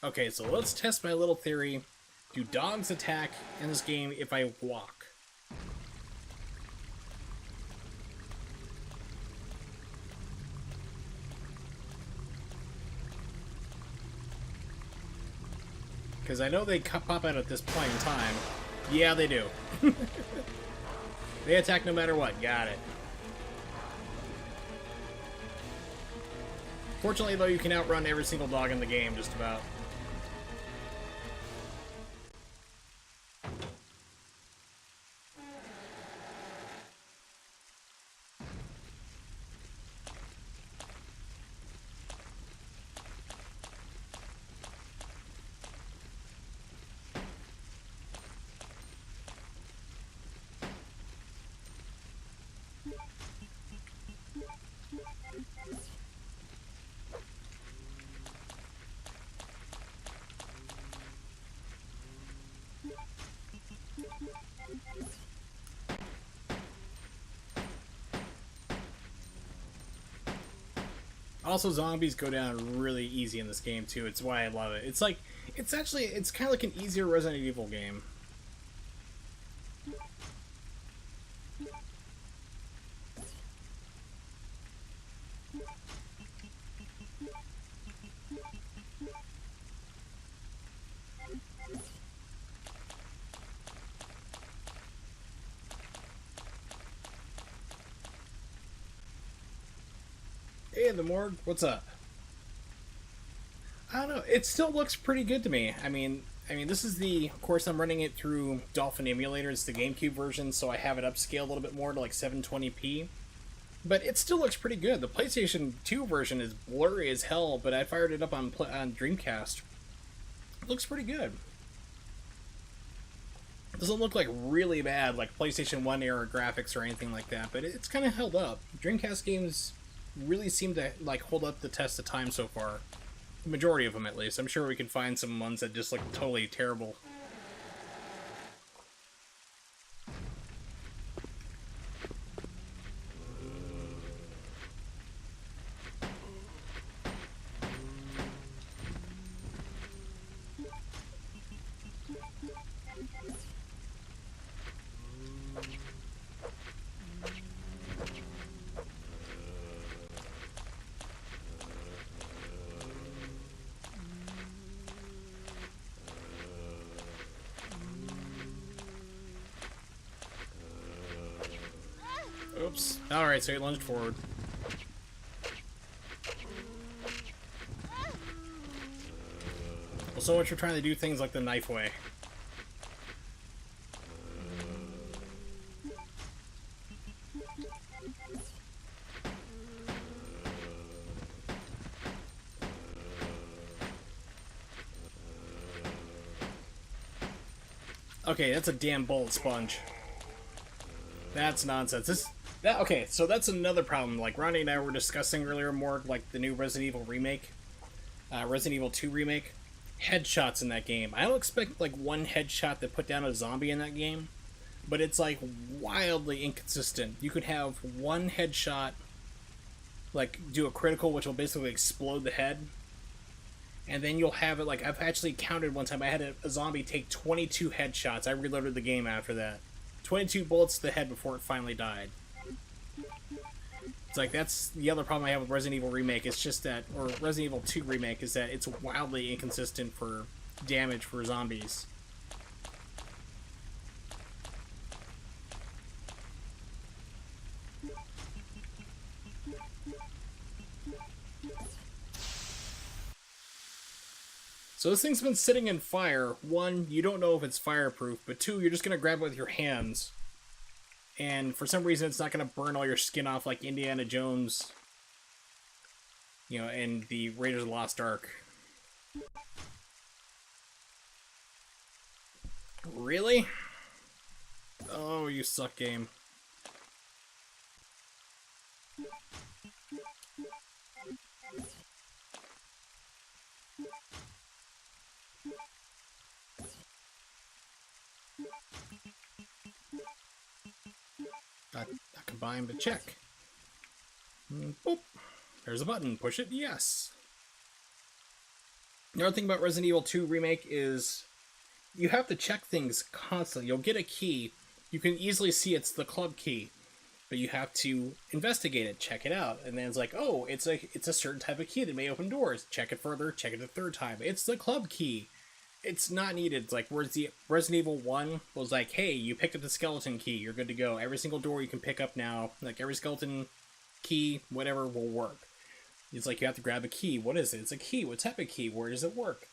Okay, so let's test my little theory. Do dogs attack in this game if I walk? Because I know they pop out at this point in time. Yeah, they do. They attack no matter what. Got it. Fortunately, though, you can outrun every single dog in the game, just about. Also, zombies go down really easy in this game, too. It's why I love it. It's like, it's kind of like an easier Resident Evil game. Hey, the morgue. What's up? I don't know. It still looks pretty good to me. This is of course, I'm running it through Dolphin Emulator. It's the GameCube version, so I have it upscaled a little bit more to like 720p. But it still looks pretty good. The PlayStation 2 version is blurry as hell, but I fired it up on Dreamcast. It looks pretty good. It doesn't look like really bad, like PlayStation 1 era graphics or anything like that, but it's kind of held up. Dreamcast games really seem to like hold up the test of time so far. The majority of them, at least. I'm sure we can find some ones that just look totally terrible. Oops. Alright, so he lunged forward. Well, so much for trying to do things like the knife way. Okay, that's a damn bullet sponge. That's nonsense. Okay, so that's another problem. Like Ronnie and I were discussing earlier, more like the new Resident Evil remake, Resident Evil 2 remake. Headshots in that game. I don't expect like one headshot to put down a zombie in that game, but it's like wildly inconsistent. You could have one headshot, like do a critical, which will basically explode the head, and then you'll have it like I've actually counted one time. I had a zombie take 22 headshots. I reloaded the game after that. 22 bullets to the head before it finally died. It's like, that's the other problem I have with Resident Evil Remake. It's just that, or Resident Evil 2 Remake, is that it's wildly inconsistent for damage for zombies. So this thing's been sitting in fire. One, you don't know if it's fireproof, but two, you're just going to grab it with your hands. And for some reason, it's not going to burn all your skin off like Indiana Jones, you know, and the Raiders of the Lost Ark. Really? Oh, you suck, game. Not combined, but check. Boop. There's a button. Push it. Yes. The other thing about Resident Evil 2 Remake is you have to check things constantly. You'll get a key. You can easily see it's the club key, but you have to investigate it, check it out, and then it's like, oh, it's a certain type of key that may open doors. Check it further. Check it a third time. It's the club key. It's not needed. It's like, whereas the Resident Evil 1 was like, hey, you picked up the skeleton key, you're good to go. Every single door you can pick up now, like every skeleton key, whatever, will work. It's like you have to grab a key. What is it? It's a key. What type of key? Where does it work?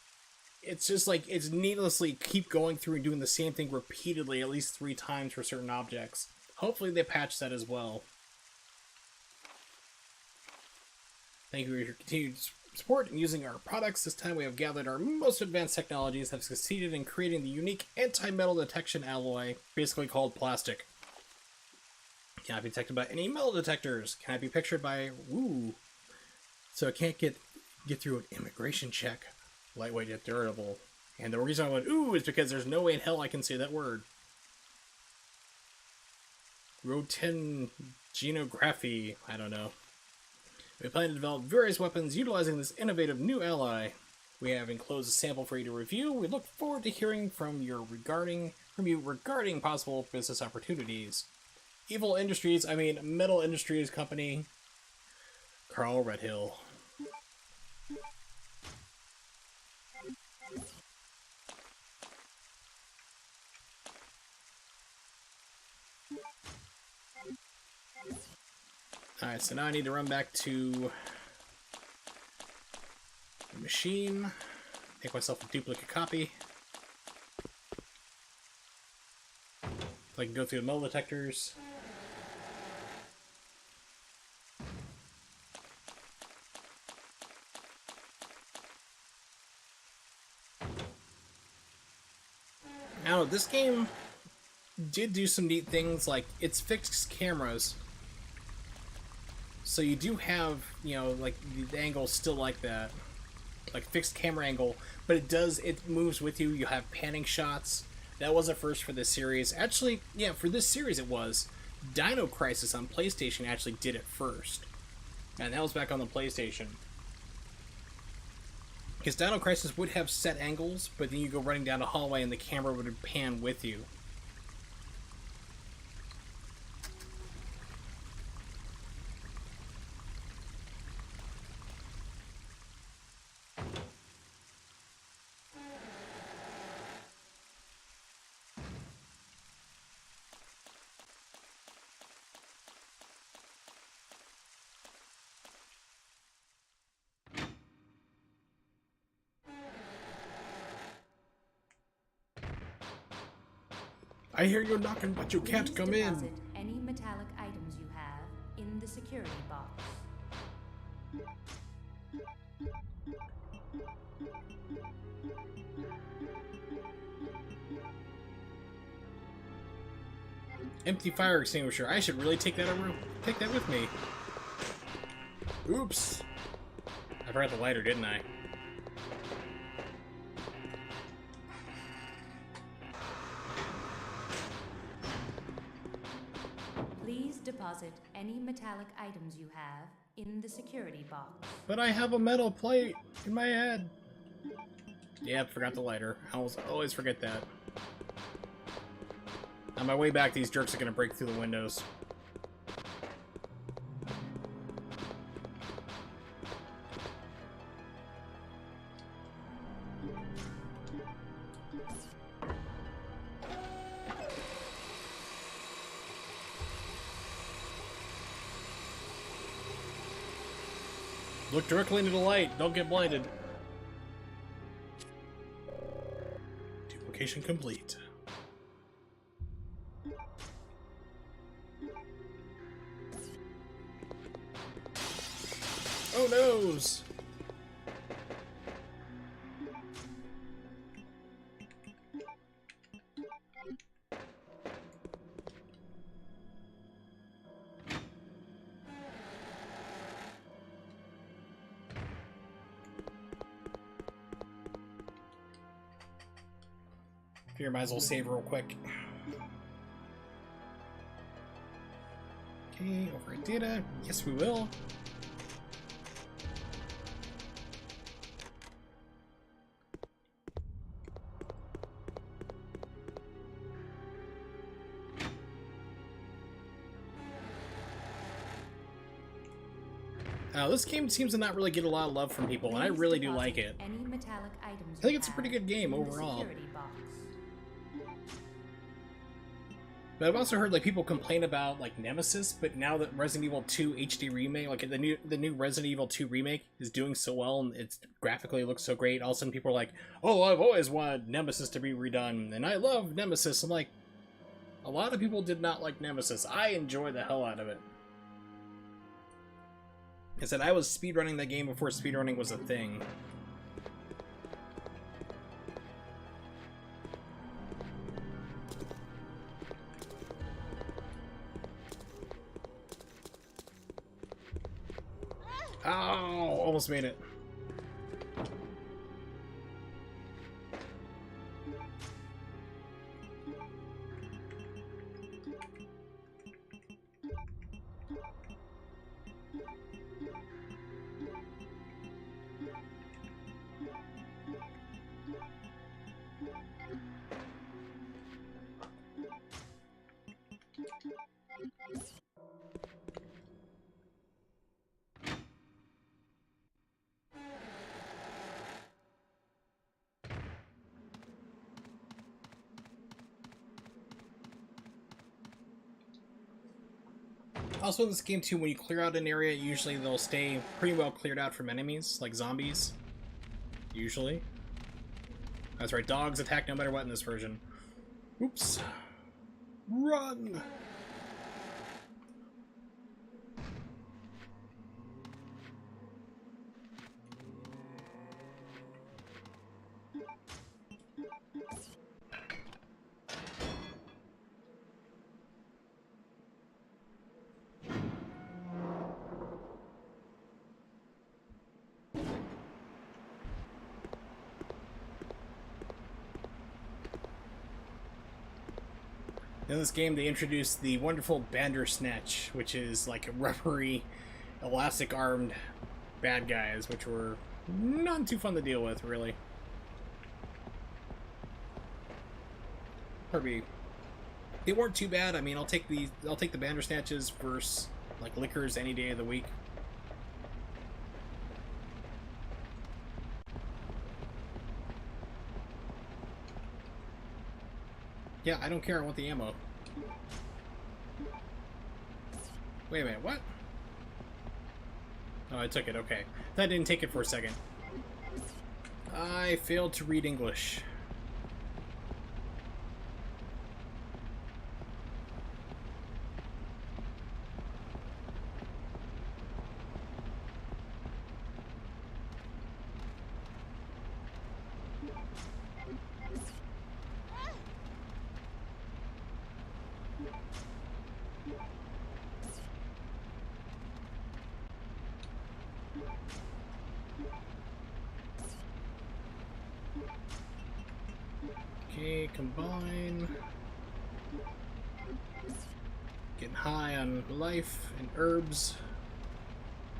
It's just like, it's needlessly keep going through and doing the same thing repeatedly at least 3 times for certain objects. Hopefully they patch that as well. Thank you for your continued support in using our products. This time we have gathered our most advanced technologies that have succeeded in creating the unique anti-metal detection alloy, basically called plastic. Cannot be detected by any metal detectors. Cannot be pictured by so it can't get through an immigration check. Lightweight yet durable. And the reason I went ooh is because there's no way in hell I can say that word. Rotengenography. I don't know. We plan to develop various weapons utilizing this innovative new ally. We have enclosed a sample for you to review. We look forward to hearing from you regarding possible business opportunities. Evil Industries, Metal Industries Company, Carl Redhill. Alright, so now I need to run back to Machine. Make myself a duplicate copy. So I can go through the metal detectors. Now, this game did do some neat things, like it's fixed cameras. So you do have, you know, like the angle still like that. Like fixed camera angle, but it moves with you. You have panning shots. That was a first for this series. Actually, yeah, for this series it was. Dino Crisis on PlayStation actually did it first. And that was back on the PlayStation. Because Dino Crisis would have set angles, but then you go running down a hallway and the camera would pan with you. I hear you knocking, but you can't Please come deposit in. any metallic items you have in the security box. Empty fire extinguisher. I should really take that with me. Oops. I forgot the lighter, didn't I? Please deposit any metallic items you have in the security box. But I have a metal plate in my head. Yeah, forgot the lighter. I always forget that. On my way back, these jerks are gonna break through the windows. Look directly into the light. Don't get blinded. Duplication complete. Oh noes! Here, might as well save real quick. Okay, overwrite data. Yes, we will. This game seems to not really get a lot of love from people, and I really do like it. Any metallic items I think it's a pretty good game overall. But I've also heard like people complain about like Nemesis, but now that Resident Evil 2 HD remake, like the new Resident Evil 2 remake is doing so well and it's graphically looks so great, all of a sudden people are like, "Oh, I've always wanted Nemesis to be redone, and I love Nemesis." I'm like, a lot of people did not like Nemesis. I enjoy the hell out of it. I said I was speedrunning that game before speedrunning was a thing. Oh, almost made it. Also in this game too, when you clear out an area, usually they'll stay pretty well cleared out from enemies, like zombies. usually. That's right, dogs attack no matter what in this version. Oops. Run! In this game, they introduced the wonderful Bandersnatch, which is like rubbery, elastic-armed bad guys, which were not too fun to deal with, really. Probably, they weren't too bad. I mean, I'll take the Bandersnatches versus like lickers any day of the week. Yeah, I don't care. I want the ammo. Wait a minute, what? Oh, I took it, okay. That didn't take it for a second. I failed to read English. Okay, combine. Getting high on life and herbs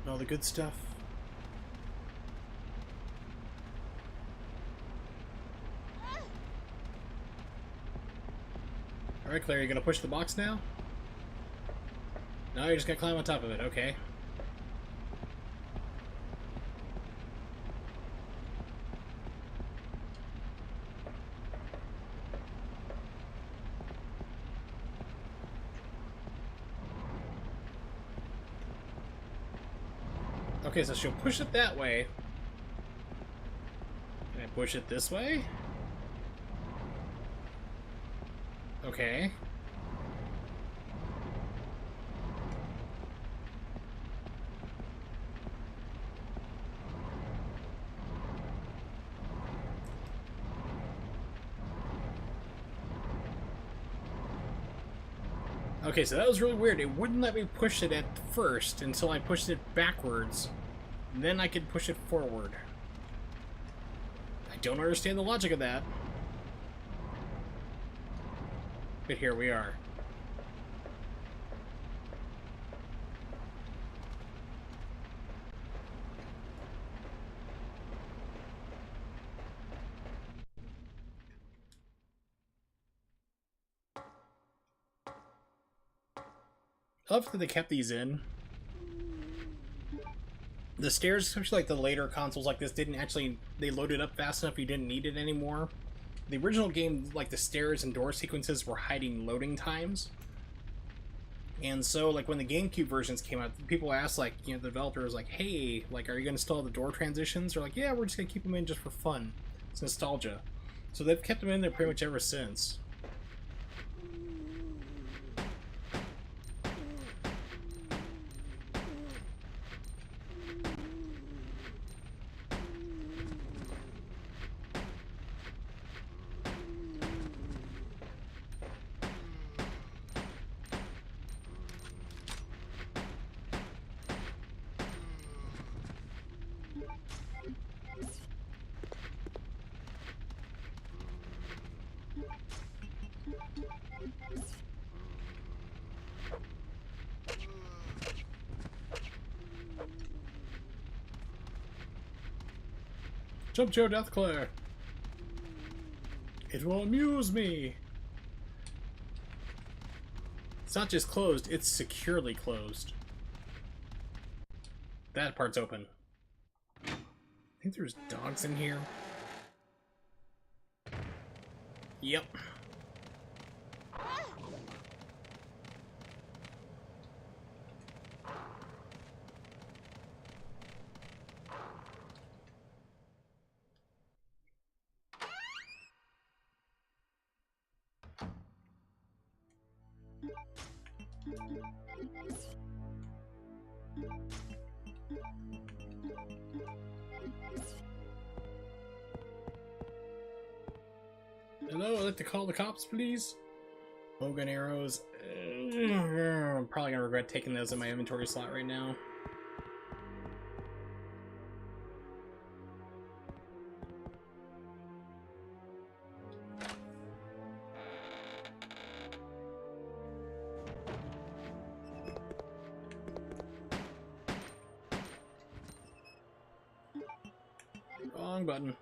and all the good stuff. Alright, Claire, you gonna push the box now? No, you're just gonna climb on top of it, okay. Okay, so she'll push it that way. Can I push it this way? Okay. Okay, so that was really weird. It wouldn't let me push it at first until I pushed it backwards. Then I could push it forward. I don't understand the logic of that. But here we are. I love that they kept these in. The stairs, especially like the later consoles like this, didn't actually, they loaded up fast enough you didn't need it anymore. The original game, like the stairs and door sequences were hiding loading times. And so, like, when the GameCube versions came out, people asked, like, you know, the developer was like, hey, like, are you going to install the door transitions? They're like, yeah, we're just going to keep them in just for fun. It's nostalgia. So they've kept them in there pretty much ever since. Jump Joe Deathclair! It will amuse me! It's not just closed, it's securely closed. That part's open. I think there's dogs in here. Yep. Hello, I'd like to call the cops, please. Bowgun arrows. I'm probably gonna regret taking those in my inventory slot right now. Wrong button.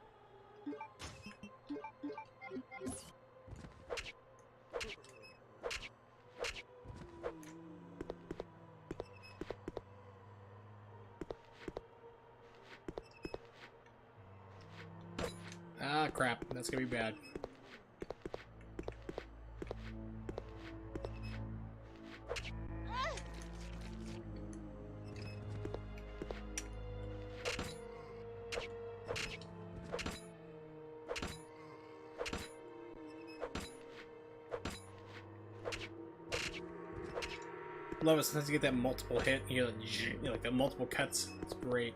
Ah, crap. That's gonna be bad. Love it sometimes you get that multiple hit. You hear like the multiple cuts. It's great.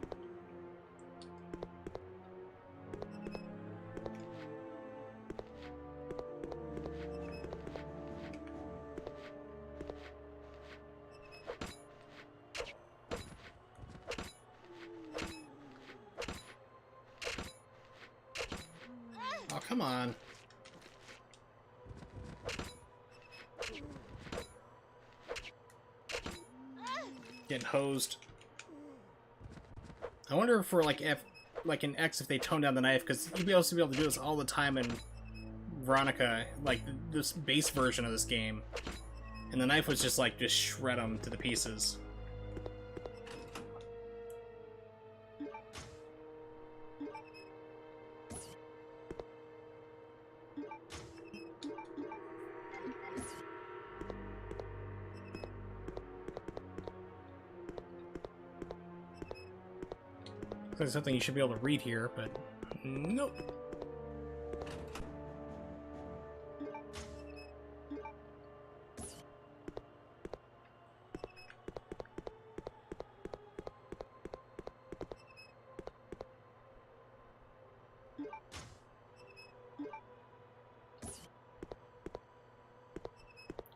Oh, come on. Getting hosed. I wonder if for like in X if they tone down the knife, because you'd be able to do this all the time in Veronica, like this base version of this game, and the knife was just like shred them to the pieces. There's something you should be able to read here, but nope.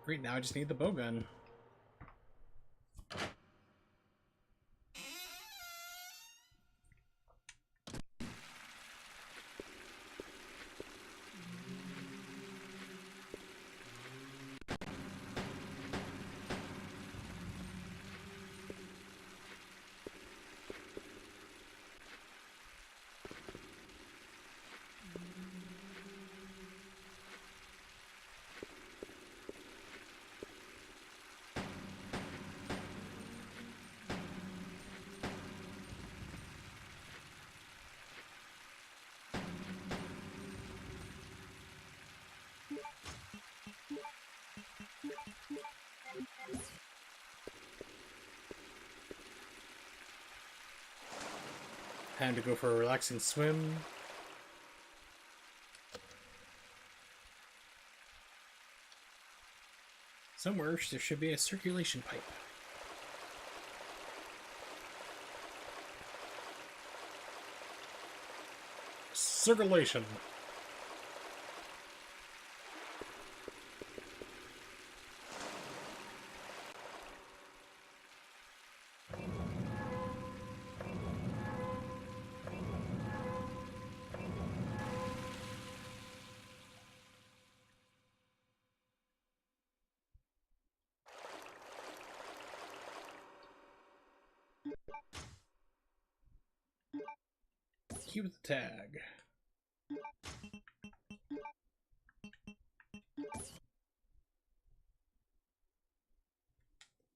Great, now I just need the bowgun. Time to go for a relaxing swim. Somewhere there should be a circulation pipe. Circulation. Cue the tag.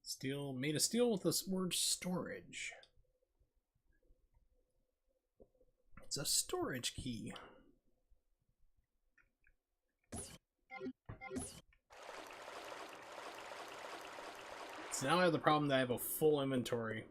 Steel, made of steel with this word storage. It's a storage key. So now I have the problem that I have a full inventory.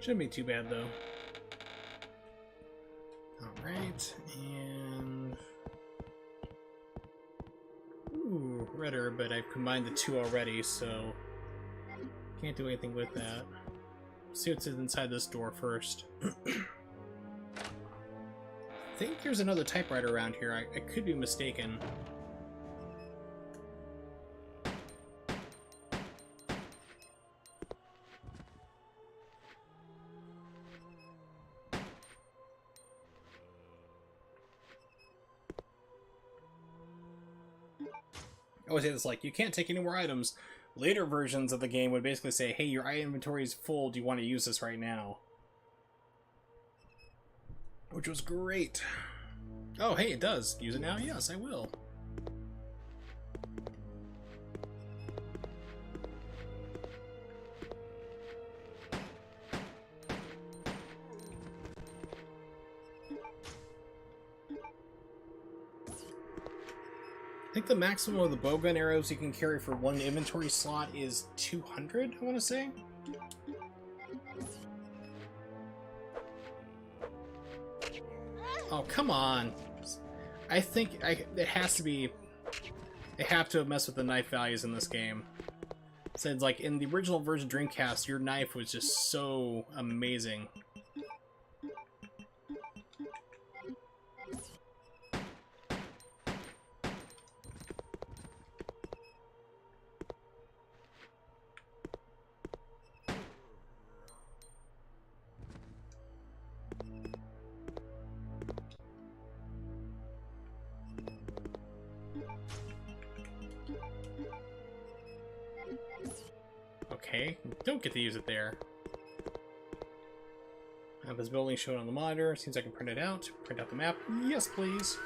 Shouldn't be too bad though. Alright, and... Ooh, red herb, but I've combined the two already, so... Can't do anything with that. See what's inside this door first. I think there's another typewriter around here. I could be mistaken. I always say this, like, you can't take any more items. Later versions of the game would basically say, hey, your item inventory is full, do you want to use this right now? Which was great. Oh, hey, it does. Use it now? Yes, I will. I think the maximum of the bowgun arrows you can carry for one inventory slot is 200, I want to say. Oh, come on. I think it has to be... They have to have messed with the knife values in this game. So it's like, in the original version of Dreamcast, your knife was just so amazing. Okay, don't get to use it there. I have this building shown on the monitor. Seems I can print it out. Print out the map. Yes, please.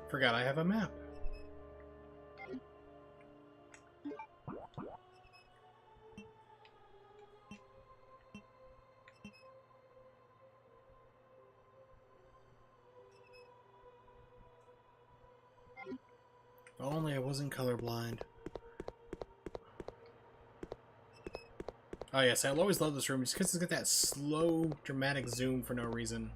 Forgot I have a map. If only I wasn't colorblind. Oh yes, I'll always love this room just because it's got that slow, dramatic zoom for no reason.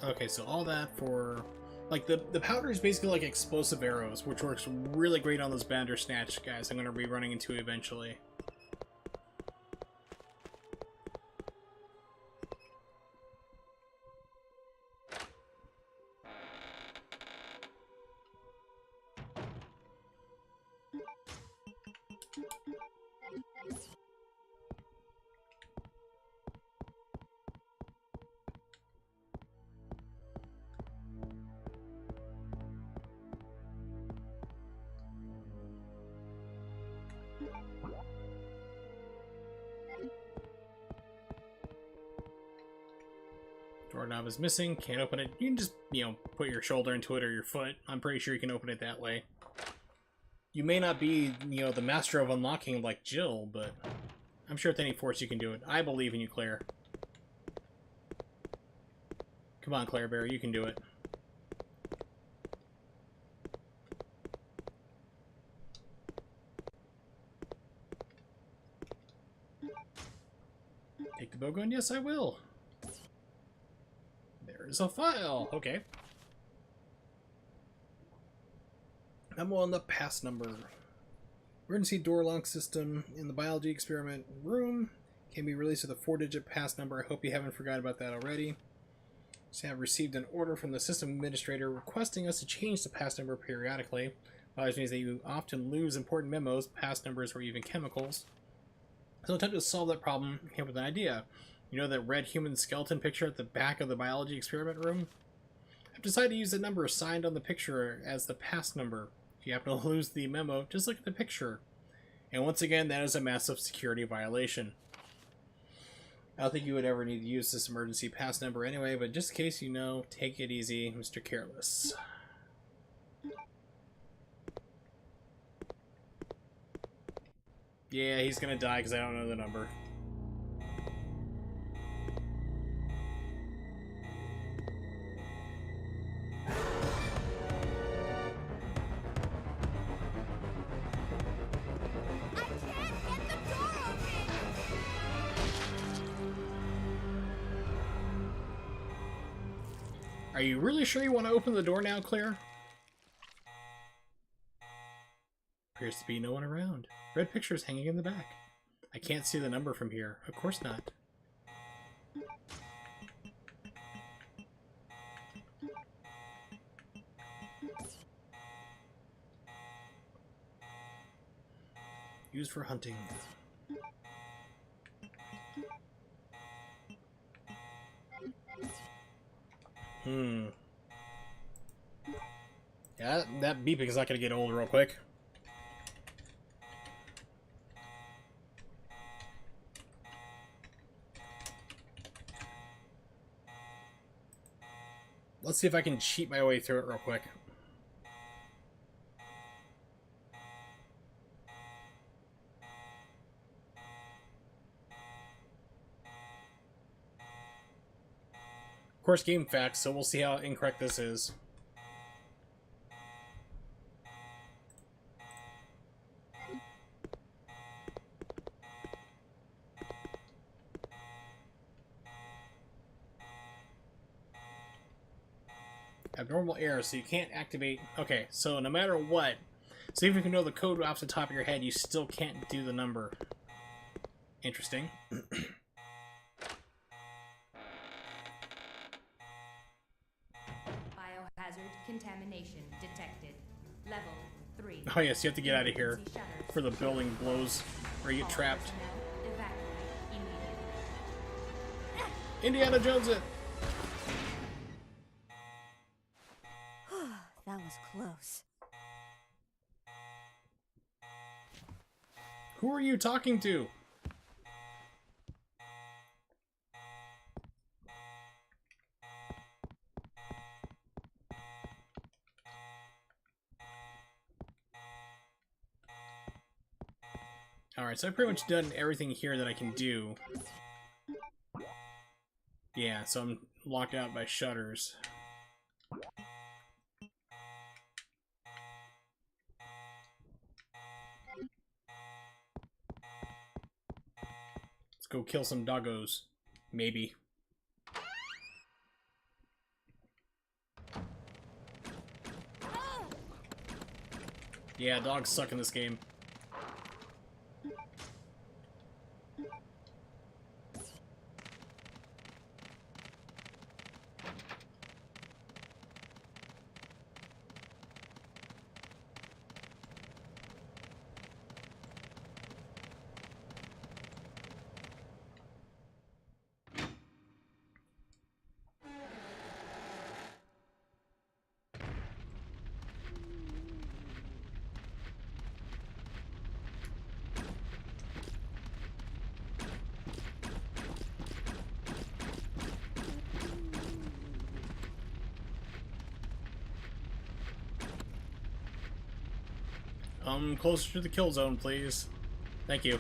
Okay, so all that for... Like, the powder is basically like explosive arrows, which works really great on those Bandersnatch guys I'm going to be running into eventually. Doorknob is missing, can't open it. You can just, you know, put your shoulder into it or your foot. I'm pretty sure you can open it that way. You may not be, you know, the master of unlocking like Jill, but I'm sure with any force you can do it. I believe in you, Claire. Come on, Claire Bear, you can do it. Take the bowgun? Yes, I will. There's a file. Okay. I'm on the pass number. Emergency door lock system in the biology experiment room can be released with a 4-digit pass number. I hope you haven't forgotten about that already. So I have received an order from the system administrator requesting us to change the pass number periodically. Which means that you often lose important memos, pass numbers, or even chemicals. So attempt to solve that problem, came up with an idea. You know that red human skeleton picture at the back of the biology experiment room? I've decided to use the number signed on the picture as the pass number. you happen to lose the memo, just look at the picture. And once again, that is a massive security violation. I don't think you would ever need to use this emergency pass number anyway, but just in case you know, take it easy, Mr. Careless. Yeah, he's gonna die because I don't know the number. Are you really sure you want to open the door now, Claire? Appears to be no one around. Red pictures hanging in the back. I can't see the number from here. Of course not. Used for hunting. Yeah, that beeping is not going to get old real quick. Let's see if I can cheat my way through it real quick. Of course, game facts, so we'll see how incorrect this is. Abnormal error, so you can't activate... Okay, so no matter what, so even if you know the code off the top of your head, you still can't do the number. Interesting. Biohazard contamination detected. Level 3. Oh yes, you have to get out of here before the building blows or you get trapped. Indiana Jones it! That was close. Who are you talking to? Alright, so I've pretty much done everything here that I can do. Yeah, so I'm locked out by shutters. Let's go kill some doggos. Maybe. Yeah, dogs suck in this game. Closer to the kill zone, please. Thank you.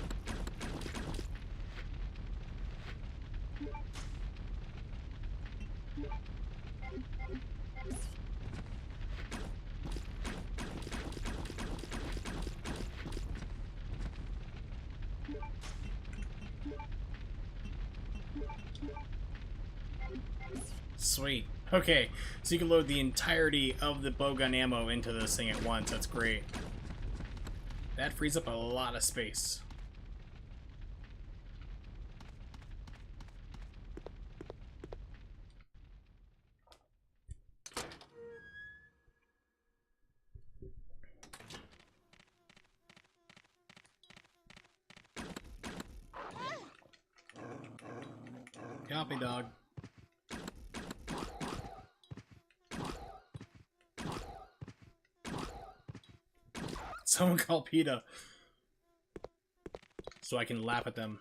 Sweet. Okay, so you can load the entirety of the bowgun ammo into this thing at once. That's great. That frees up a lot of space. Copy, dog. Someone call PETA so I can laugh at them.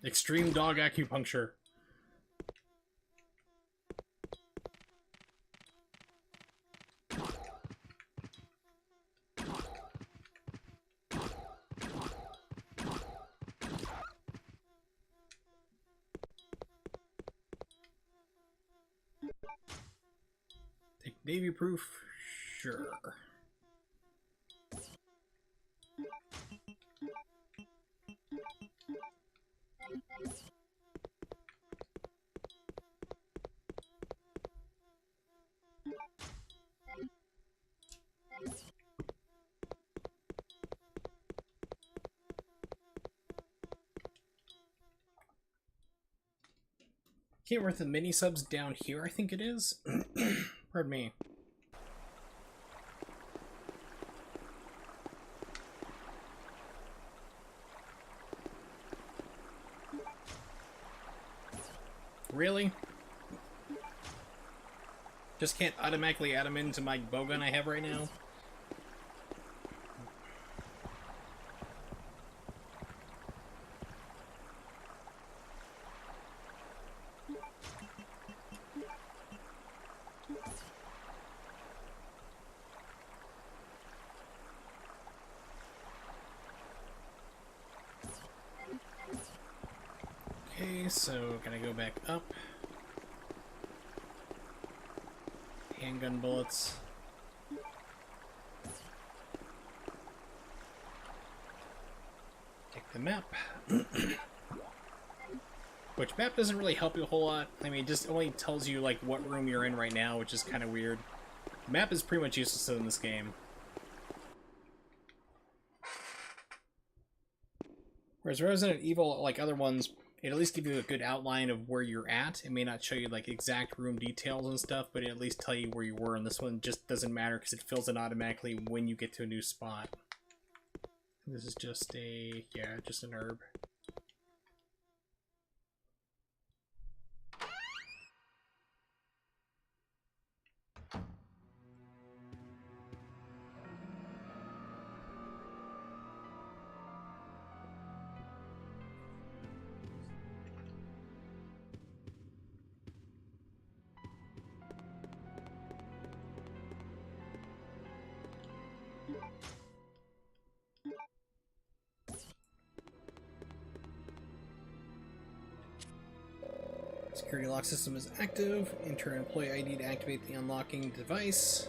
Extreme dog acupuncture. Navy proof? Sure. Can't worth the mini subs down here, I think it is. Pardon me. Really? Just can't automatically add them into my bowgun I have right now? Okay, so can I go back up? Handgun bullets. Take the map. Which map doesn't really help you a whole lot. I mean, it just only tells you like what room you're in right now, which is kind of weird. The map is pretty much useless in this game. Whereas Resident Evil, like other ones, it at least give you a good outline of where you're at. It may not show you like exact room details and stuff, but it at least tell you where you were. And this one just doesn't matter because it fills in automatically when you get to a new spot. This is just a, yeah, just an herb. Security lock system is active. Enter an employee ID to activate the unlocking device.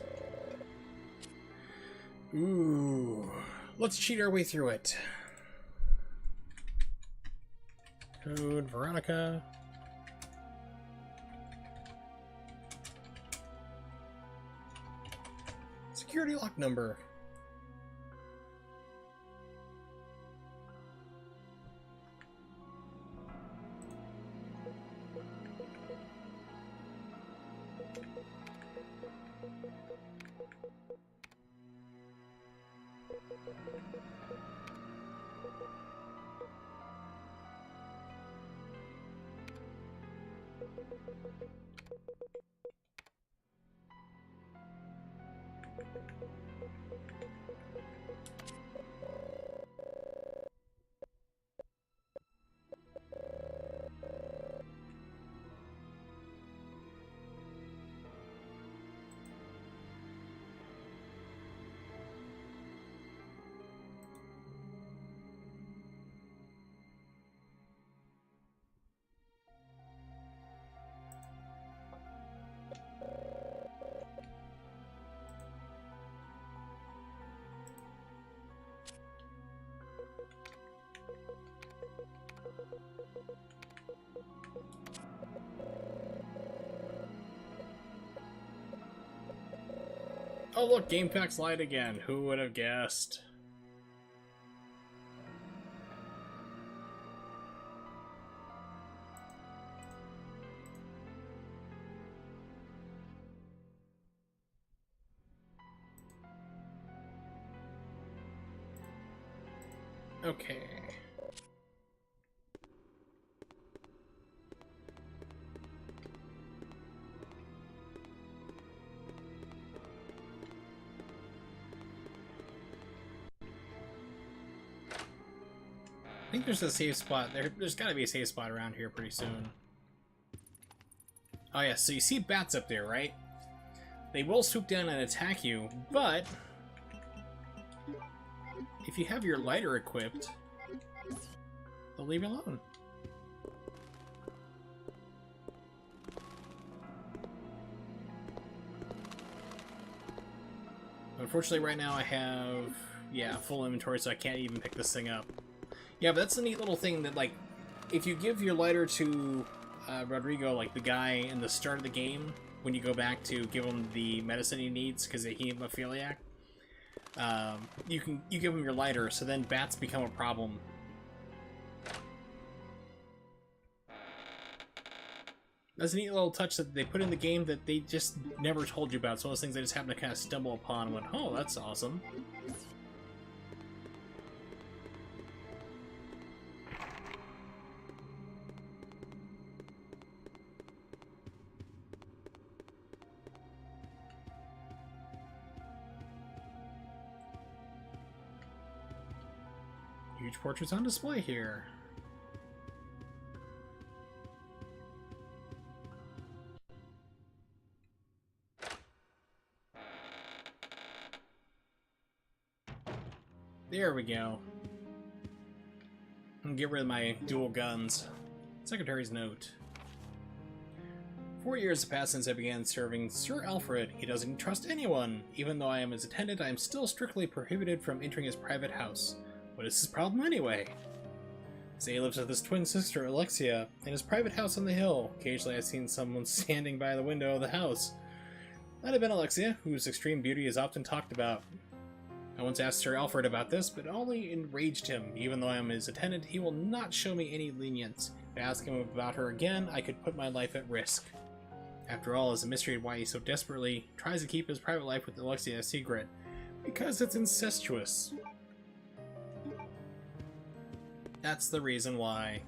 Ooh. Let's cheat our way through it. Code Veronica. Security lock number. Oh look, GameFAQs lied again. Who would have guessed? Okay. think there's a safe spot. There's gotta be a safe spot around here pretty soon. Oh yeah, so you see bats up there, right? They will swoop down and attack you, but if you have your lighter equipped, they'll leave you alone. Unfortunately, right now I have, yeah, full inventory, so I can't even pick this thing up. Yeah, but that's a neat little thing that, like, if you give your lighter to Rodrigo, like the guy in the start of the game, when you go back to give him the medicine he needs because he hemophiliac, you give him your lighter, so then bats become a problem. That's a neat little touch that they put in the game that they just never told you about. It's one of those things they just happen to kind of stumble upon and went, oh, that's awesome. Huge portraits on display here. There we go. And get rid of my dual guns. Secretary's note. 4 years have passed since I began serving Sir Alfred. He doesn't trust anyone. Even though I am his attendant, I am still strictly prohibited from entering his private house. What is his problem anyway? Zay lives with his twin sister, Alexia, in his private house on the hill. Occasionally I've seen someone standing by the window of the house. Might have been Alexia, whose extreme beauty is often talked about. I once asked Sir Alfred about this, but it only enraged him. Even though I am his attendant, he will not show me any lenience. If I ask him about her again, I could put my life at risk. After all, it's a mystery why he so desperately tries to keep his private life with Alexia a secret. Because it's incestuous. That's the reason why.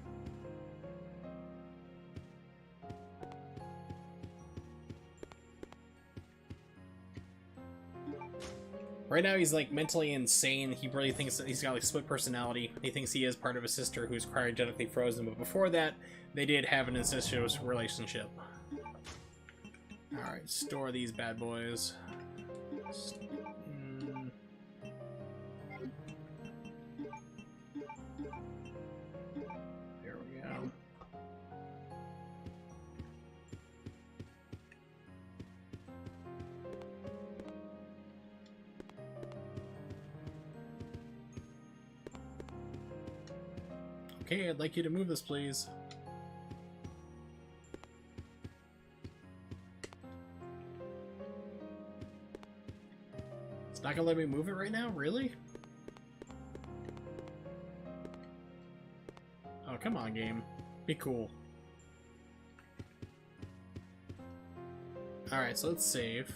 Right now he's like mentally insane. He really thinks that he's got like split personality. He thinks he is part of a sister who's cryogenically frozen, but before that, they did have an incestuous relationship. Alright, store these bad boys. There we go. Okay, I'd like you to move this, please. It's not gonna let me move it right now? Really? Oh, come on, game. Be cool. Alright, so let's save.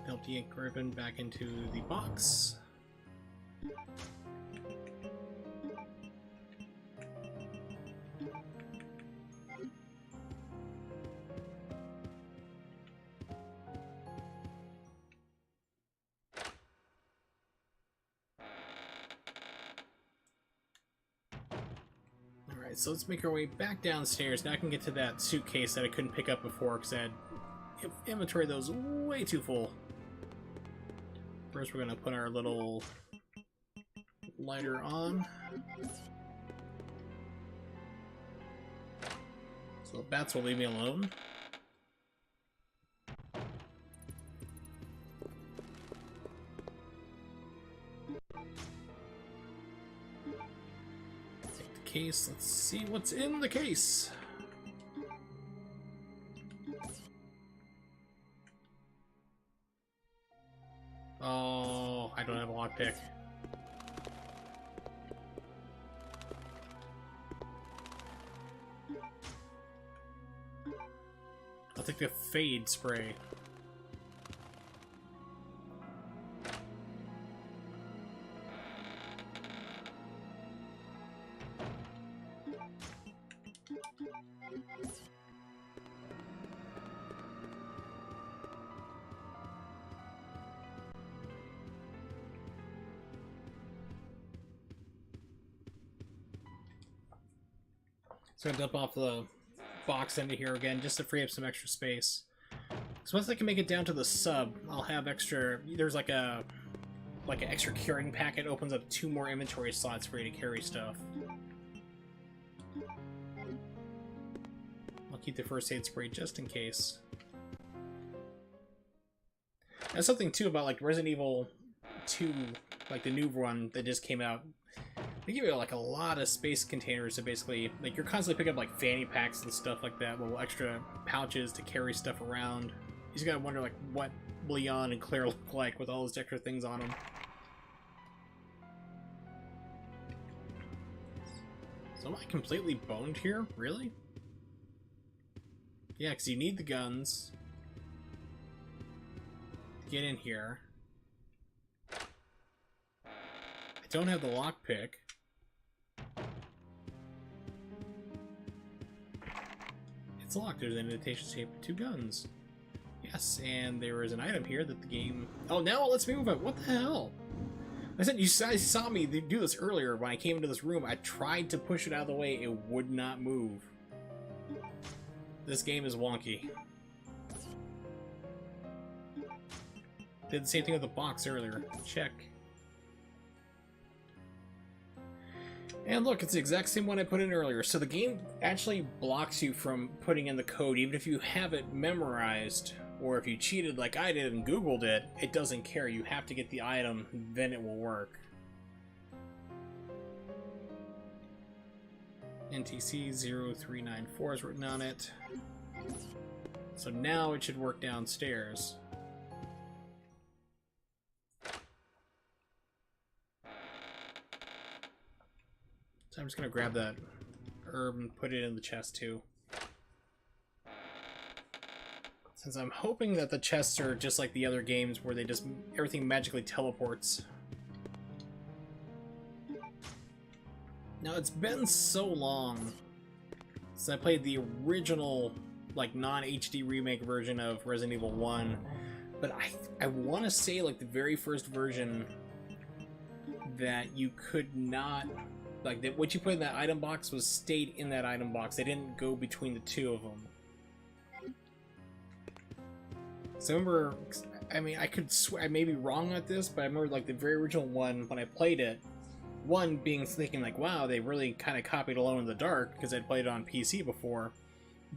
Dump the ink ribbon back into the box. Alright, so let's make our way back downstairs. Now I can get to that suitcase that I couldn't pick up before because I had inventory that was way too full. First we're going to put our little lighter on. So the bats will leave me alone. Take the case. Let's see what's in the case. Oh, I don't have a lockpick. I'll take the fade spray. gonna dump off the box into here again just to free up some extra space. So once I can make it down to the sub, I'll have extra. There's like an extra carrying packet opens up 2 more inventory slots for you to carry stuff. I'll keep the first aid spray just in case. That's something too about like Resident Evil 2, like the new one that just came out. They give you like a lot of space containers to basically, like, you're constantly picking up like fanny packs and stuff like that, little extra pouches to carry stuff around. You just gotta wonder like what Leon and Claire look like with all those extra things on them. So am I completely boned here? Really? Yeah, because you need the guns to get in here. I don't have the lockpick. It's locked. There's an invitation tape with 2 guns. Yes, and there is an item here that the game... Oh, now it lets me move it. What the hell? I said you guys saw me do this earlier when I came into this room. I tried to push it out of the way. It would not move. This game is wonky. Did the same thing with the box earlier. Check. And look, it's the exact same one I put in earlier. So the game actually blocks you from putting in the code, even if you have it memorized, or if you cheated like I did and Googled it, it doesn't care. You have to get the item, then it will work. NTC 0394 is written on it. So now it should work downstairs. So I'm just gonna grab that herb and put it in the chest too. Since I'm hoping that the chests are just like the other games where they just everything magically teleports. Now it's been so long since I played the original like non-HD remake version of Resident Evil 1, but I want to say like the very first version that you could not, like, that what you put in that item box was stayed in that item box. They didn't go between the 2 of them. So I remember, I mean, I could swear, I may be wrong at this, but I remember like the very original one when I played it, one being thinking like, wow, they really kind of copied Alone in the Dark because I'd played it on PC before,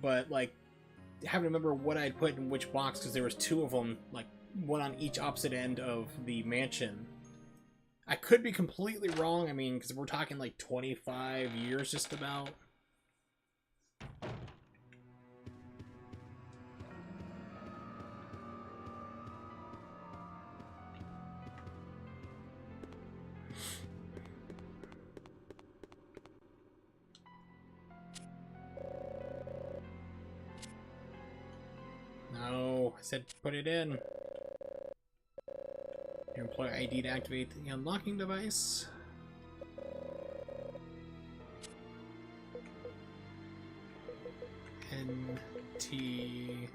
but like having to remember what I'd put in which box because there was 2 of them, like one on each opposite end of the mansion. I could be completely wrong, I mean, because we're talking like 25 years just about. No, I said put it in. Your employee ID to activate the unlocking device. NTC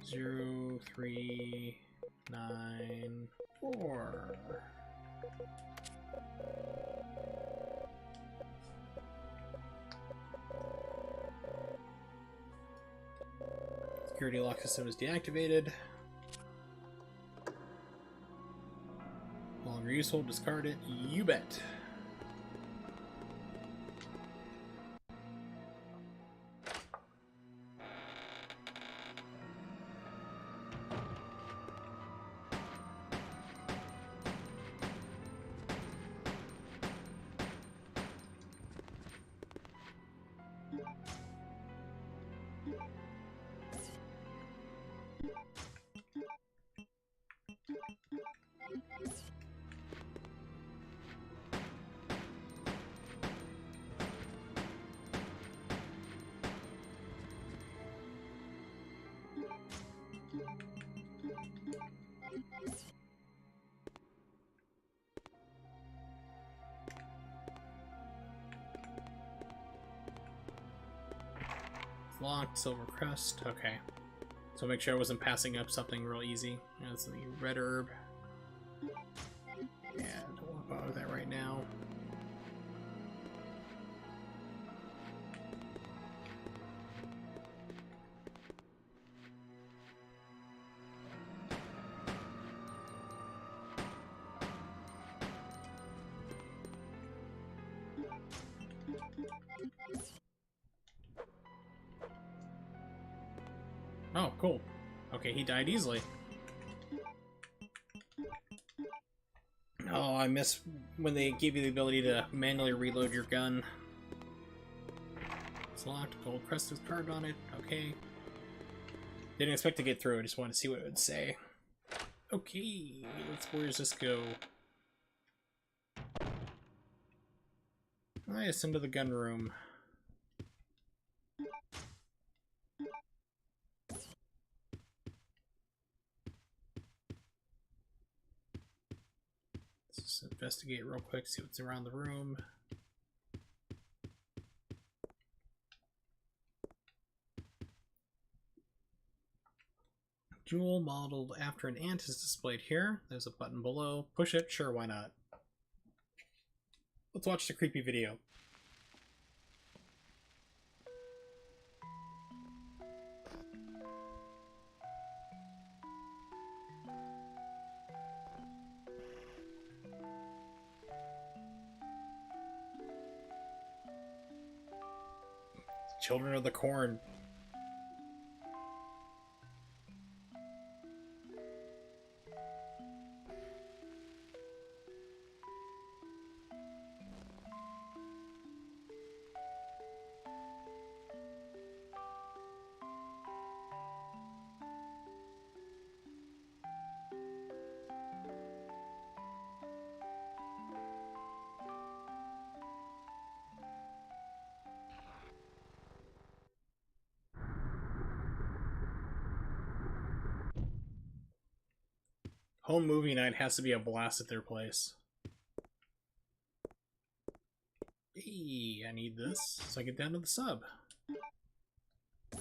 0394. Security lock system is deactivated. No longer useful, discard it. You bet. Locked, silver crest, okay. So make sure I wasn't passing up something real easy. That's the red herb. Yeah, don't want to bother with that right now. Oh, cool. Okay, he died easily. Oh, I miss when they gave you the ability to manually reload your gun. It's locked. Gold crest is carved on it. Okay. Didn't expect to get through. I just wanted to see what it would say. Okay, where does this go? I ascend to the gun room. Let's just investigate real quick, see what's around the room. Jewel modeled after an ant is displayed here. There's a button below. Push it? Sure, why not? Let's watch the creepy video. Children of the Corn. Home movie night has to be a blast at their place. Hey, I need this so I get down to the sub. I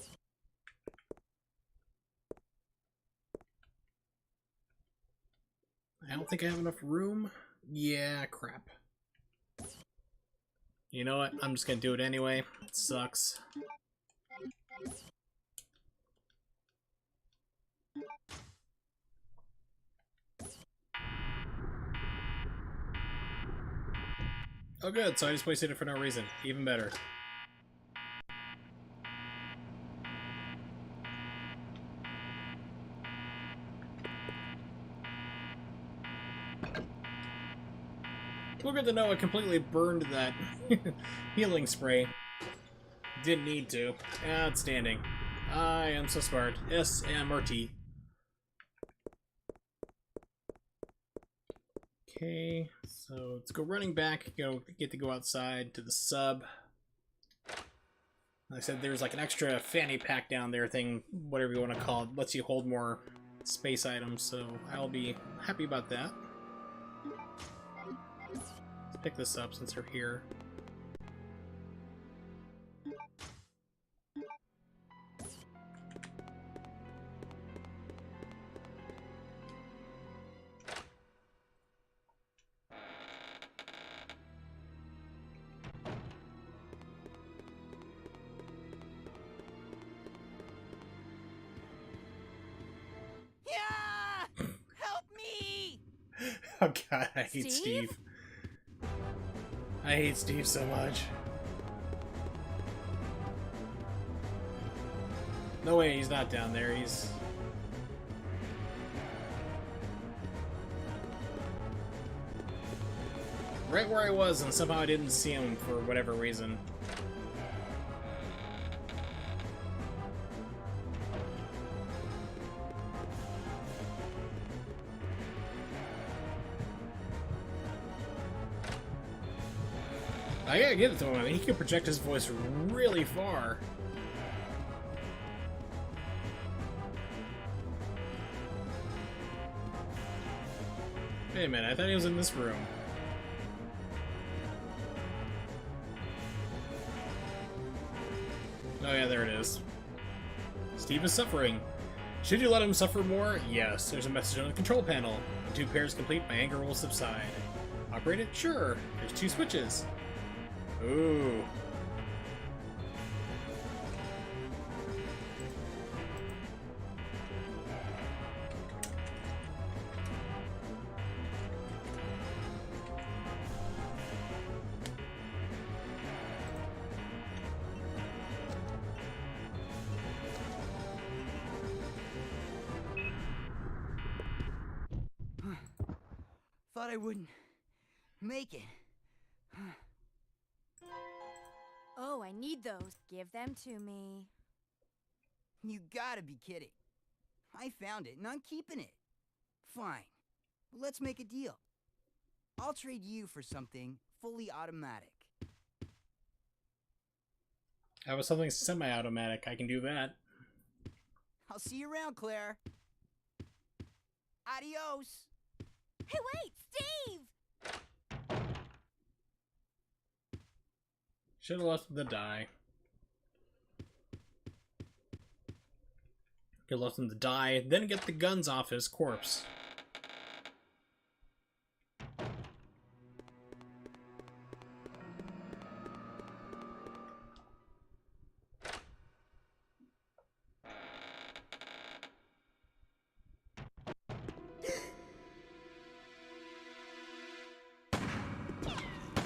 don't think I have enough room. Yeah, crap. You know what? I'm just gonna do it anyway. It sucks. Oh good, so I just wasted it for no reason. Even better. Well, good to know I completely burned that healing spray. Didn't need to. Outstanding. I am so smart. SMRT. Okay, so let's go running back. Get to go outside to the sub. Like I said, there's like an extra fanny pack down there thing, whatever you want to call it. Lets you hold more space items, so I'll be happy about that. Let's pick this up since we're here. Oh god, I hate Steve. I hate Steve so much. No way he's not down there, he's... right where I was, and somehow I didn't see him for whatever reason. I gotta give it to him. I mean, he can project his voice really far. Wait a minute, I thought he was in this room. Oh yeah, there it is. Steve is suffering. Should you let him suffer more? Yes. There's a message on the control panel. When 2 pairs complete, my anger will subside. Operate it? Sure. There's 2 switches. Ooh. Thought I wouldn't make it. Oh, I need those. Give them to me. You gotta be kidding. I found it and I'm keeping it. Fine. Let's make a deal. I'll trade you for something fully automatic. I have something semi-automatic. I can do that. I'll see you around, Claire. Adios. Hey, wait, Steve! Should have left the die. Could have left him to die, then get the guns off his corpse.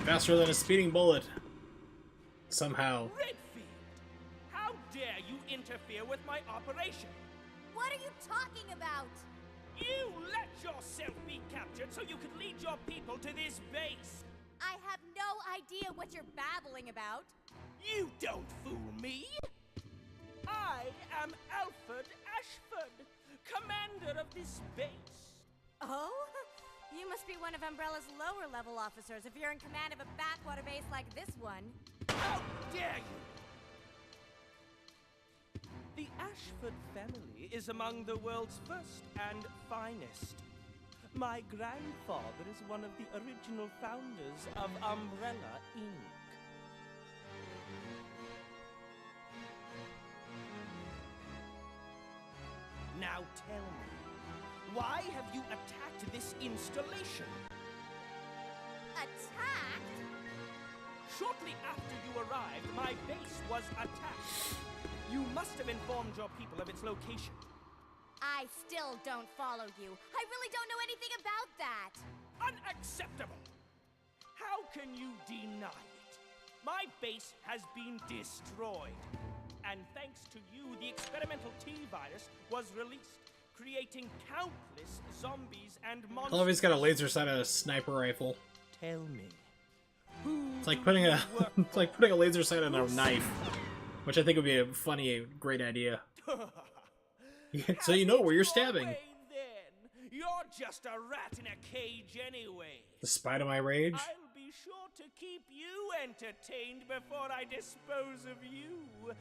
Faster than a speeding bullet. Somehow. Redfield! How dare you interfere with my operation? What are you talking about? You let yourself be captured so you could lead your people to this base! I have no idea what you're babbling about. You don't fool me! I am Alfred Ashford, commander of this base. Oh? You must be one of Umbrella's lower-level officers if you're in command of a backwater base like this one. How dare you! The Ashford family is among the world's first and finest. My grandfather is one of the original founders of Umbrella, Inc. Now tell me, why have you attacked this installation? Attacked? Shortly after you arrived, my base was attacked. You must have informed your people of its location. I still don't follow you. I really don't know anything about that. Unacceptable! How can you deny it? My base has been destroyed. And thanks to you, the experimental T-virus was released, creating countless zombies and monsters. I love he's got a laser sight on a sniper rifle. Tell me, It's like putting a it's like putting a laser sight on a knife, which I think would be a funny, great idea. So you know where you're stabbing. Away, then. You're just a rat in a cage anyway. Despite of my rage. I'll be sure to keep you entertained before I dispose of you.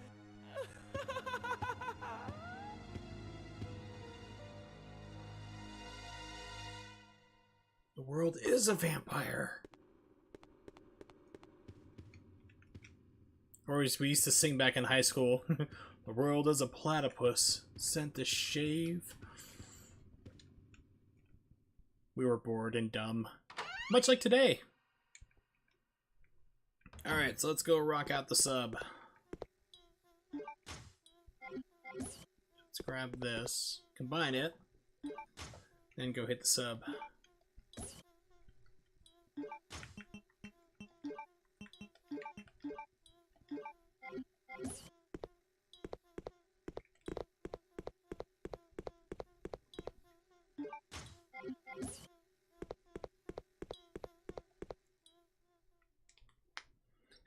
The world is a vampire. Or as we used to sing back in high school, the world is a platypus sent to shave. We were bored and dumb. Much like today. Alright, so let's go rock out the sub. Let's grab this, combine it, then go hit the sub.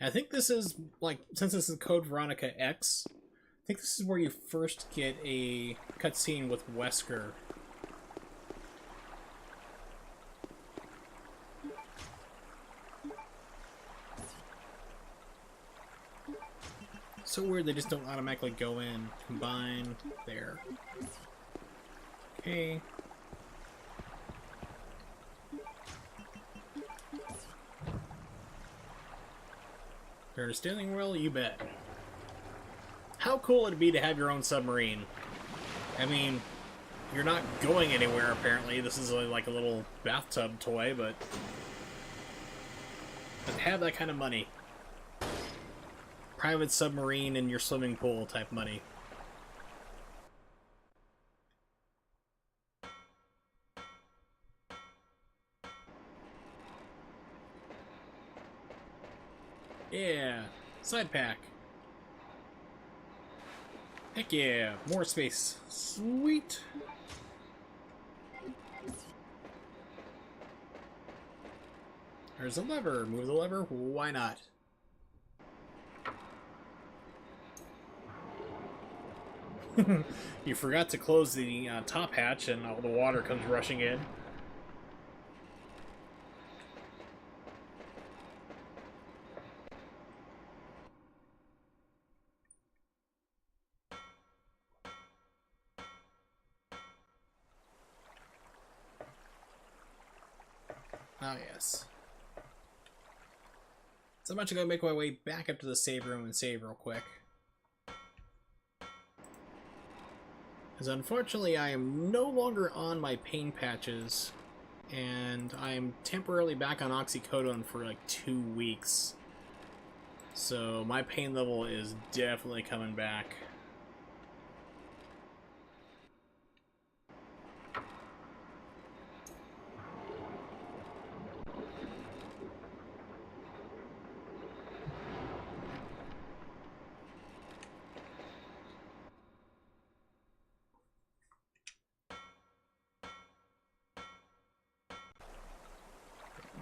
I think this is, like, since this is code Veronica X, I think this is where you first get a cutscene with Wesker. So weird they just don't automatically go in. Combine. There. Okay. Turn a steering wheel? You bet. How cool would it be to have your own submarine? I mean, you're not going anywhere apparently. This is like a little bathtub toy, but have that kind of money. Private submarine in your swimming pool type money. Yeah, side pack. Heck yeah, more space. Sweet. There's a lever. Move the lever. Why not? You forgot to close the top hatch and all the water comes rushing in. Oh, yes. So much I'm going to make my way back up to the save room and save real quick. Because unfortunately I am no longer on my pain patches, and I am temporarily back on oxycodone for like 2 weeks. So my pain level is definitely coming back.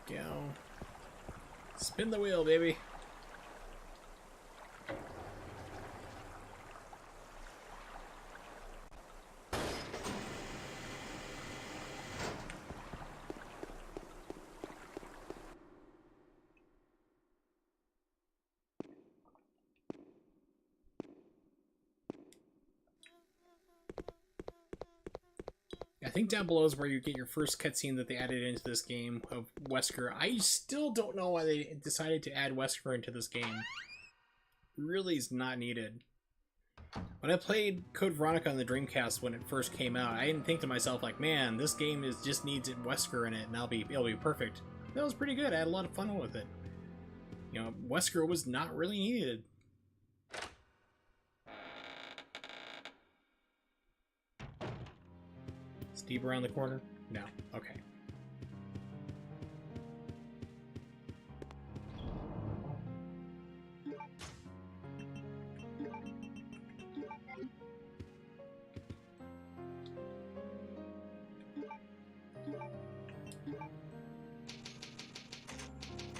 Go. Spin the wheel, baby. I think down below is where you get your first cutscene that they added into this game of Wesker. I still don't know why they decided to add Wesker into this game. Really is not needed. When I played Code Veronica on the Dreamcast when it first came out, I didn't think to myself like, man, this game just needs Wesker in it and it'll be perfect. That was pretty good. I had a lot of fun with it. You know, Wesker was not really needed. Deep around the corner? No. Okay.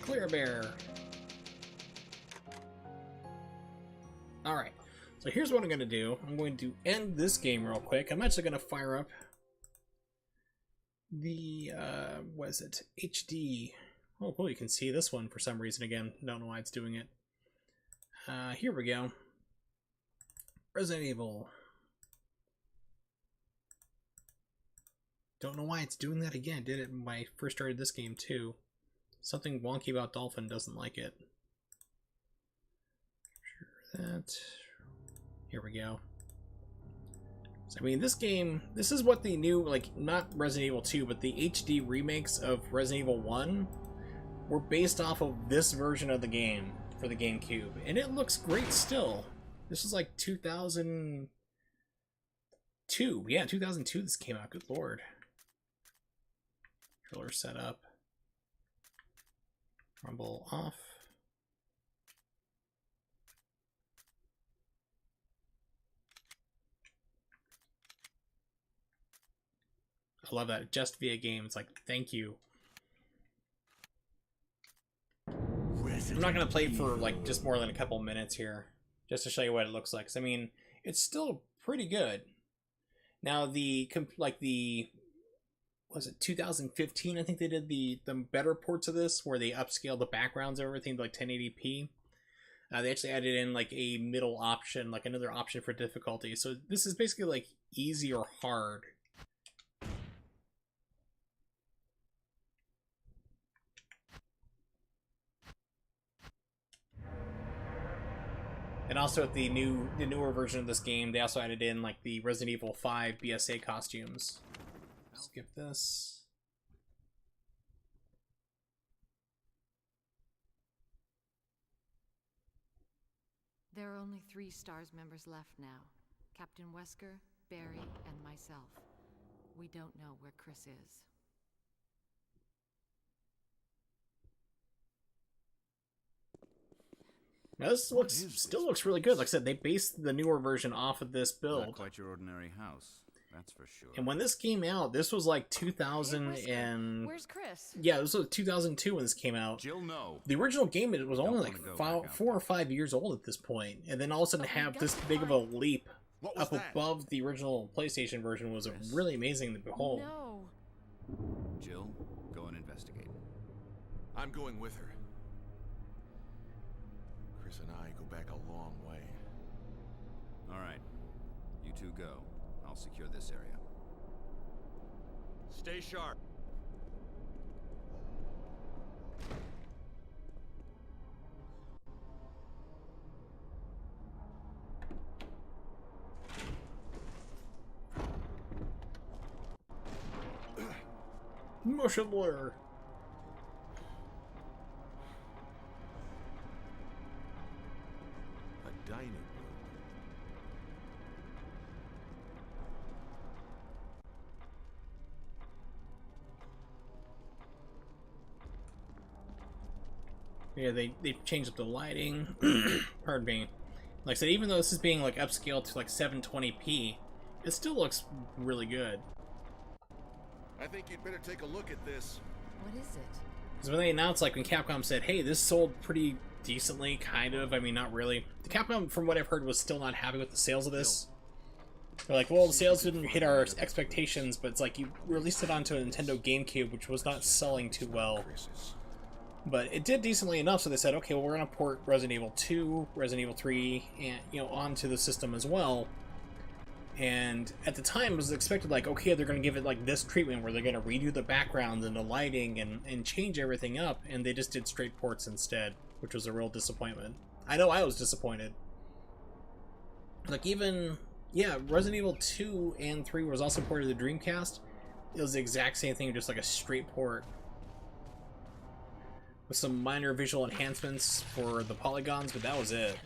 Clear bear. Alright. So here's what I'm going to do. I'm going to end this game real quick. I'm actually going to fire up the what is it, HD. Oh cool, you can see this one for some reason again. Don't know why it's doing it. Here we go. Resident Evil. Don't know why it's doing that again. Did it when I first started this game too. Something wonky about Dolphin doesn't like it. Sure that. Here we go. I mean, this game, this is what the new, like, not Resident Evil 2, but the HD remakes of Resident Evil 1 were based off of this version of the game for the GameCube. And it looks great still. This is like 2002. Yeah, 2002 this came out. Good lord. Controller set up. Rumble off. I love that. Just via game. It's like, thank you. I'm not going to play for like just more than a couple minutes here. Just to show you what it looks like. 'Cause, I mean, it's still pretty good. Now was it 2015? I think they did the better ports of this where they upscaled the backgrounds and everything to like 1080p. They actually added in like a middle option, like another option for difficulty. So this is basically like easy or hard. And also with the newer version of this game, they also added in like the Resident Evil 5 BSA costumes. Skip this. There are only 3 STARS members left now. Captain Wesker, Barry, and myself. We don't know where Chris is. Now this still looks really good. Like I said, they based the newer version off of this build. Not quite your ordinary house. that's for sure. And when this came out, this was like 2000 and... Where's Chris? Yeah, this was 2002 when this came out. Jill, no. The original game it was Don't only wanna like go back out 4 or 5 years old at this point, and then all of a sudden But we have got this to big of a find- leap What was up that? above the original PlayStation version was Chris. really amazing to behold. No. Jill, go and investigate. I'm going with her. Chris and I go back a long way. All right. You two go. I'll secure this area. Stay sharp. Motion blur. A dining room. Yeah, they changed up the lighting. Pardon me. Like I said, even though this is being like upscaled to like 720p, it still looks really good. I think you'd better take a look at this. What is it? Because when they announced, like when Capcom said, hey, this sold pretty decently, kind of, I mean, not really. The Capcom, from what I've heard, was still not happy with the sales of this. They're like, well, the sales didn't hit our expectations, but it's like you released it onto a Nintendo GameCube, which was not selling too well. Chris's. But it did decently enough, so they said, okay, well, we're going to port Resident Evil 2, Resident Evil 3, and, you know, onto the system as well. And at the time, it was expected, like, okay, they're going to give it, like, this treatment where they're going to redo the backgrounds and the lighting and change everything up, and they just did straight ports instead, which was a real disappointment. I know I was disappointed. Like, even, yeah, Resident Evil 2 and 3 was also ported to the Dreamcast. It was the exact same thing, just like a straight port. With some minor visual enhancements for the polygons, but that was it.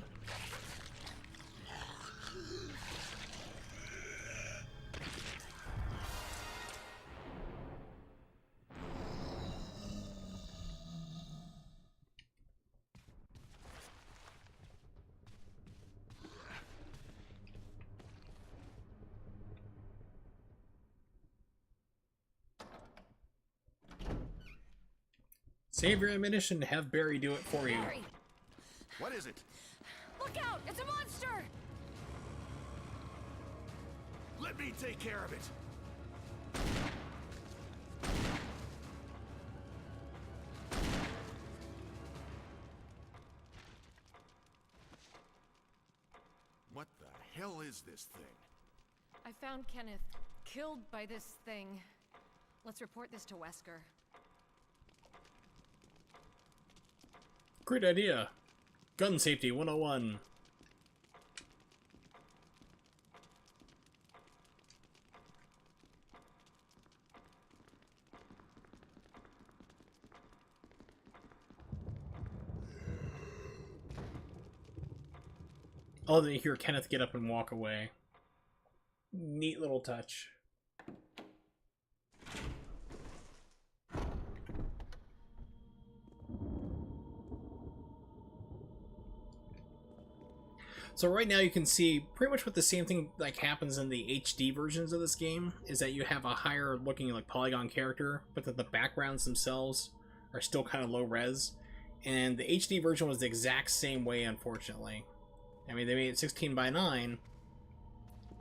Save your ammunition to have Barry do it for you. Barry, What is it? look out! It's a monster! Let me take care of it. What the hell is this thing? I found Kenneth killed by this thing. Let's report this to Wesker. Great idea. Gun safety 101. Oh, then you hear Kenneth get up and walk away. Neat little touch. So right now you can see pretty much what the same thing like happens in the HD versions of this game is that you have a higher looking like polygon character, but that the backgrounds themselves are still kind of low res. And the HD version was the exact same way, unfortunately. I mean, they made it 16 by 9,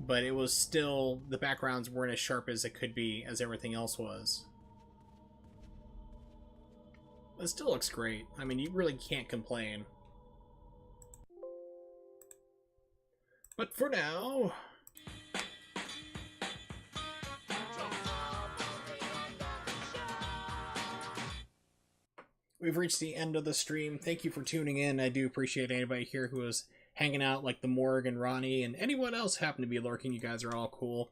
but it was still, the backgrounds weren't as sharp as it could be as everything else was. But it still looks great. I mean, you really can't complain. But for now... we've reached the end of the stream. Thank you for tuning in. I do appreciate anybody here who is hanging out, like the Morg and Ronnie, and anyone else happen to be lurking. You guys are all cool.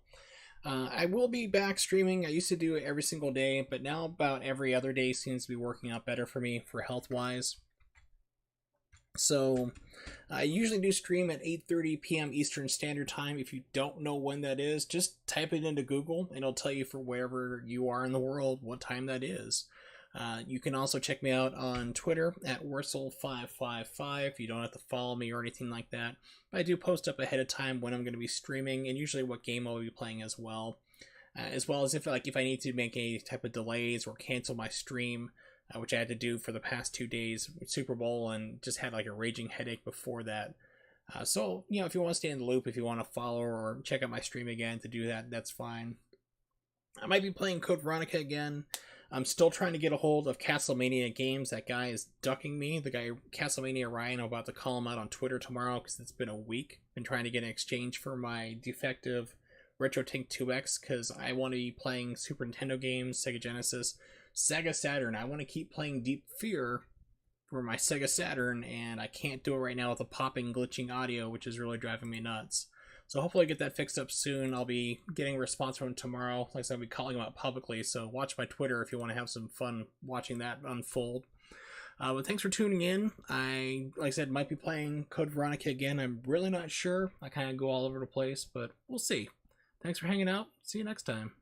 I will be back streaming. I used to do it every single day, but now about every other day seems to be working out better for me for health-wise. So I usually do stream at 8:30 p.m. Eastern Standard Time. If you don't know when that is, just type it into Google and it'll tell you for wherever you are in the world what time that is. You can also check me out on Twitter at Wursel555. You don't have to follow me or anything like that. But I do post up ahead of time when I'm going to be streaming and usually what game I'll be playing as well. As well as if I need to make any type of delays or cancel my stream, which I had to do for the past 2 days with Super Bowl and just had like a raging headache before that. So, if you want to stay in the loop, if you want to follow or check out my stream again to do that, that's fine. I might be playing Code Veronica again. I'm still trying to get a hold of Castlemania Games. That guy is ducking me. The guy, Castlemania Ryan, I'm about to call him out on Twitter tomorrow because it's been a week. Been trying to get an exchange for my defective RetroTink 2X because I want to be playing Super Nintendo games, Sega Genesis, Sega Saturn. I want to keep playing Deep Fear for my Sega Saturn, and I can't do it right now with the popping, glitching audio, which is really driving me nuts. So hopefully I get that fixed up soon. I'll be getting a response from him tomorrow. Like I said, I'll be calling him out publicly, so watch my Twitter if you want to have some fun watching that unfold. But thanks for tuning in. Like I said, might be playing Code Veronica again. I'm really not sure. I kind of go all over the place, but we'll see. Thanks for hanging out. See you next time.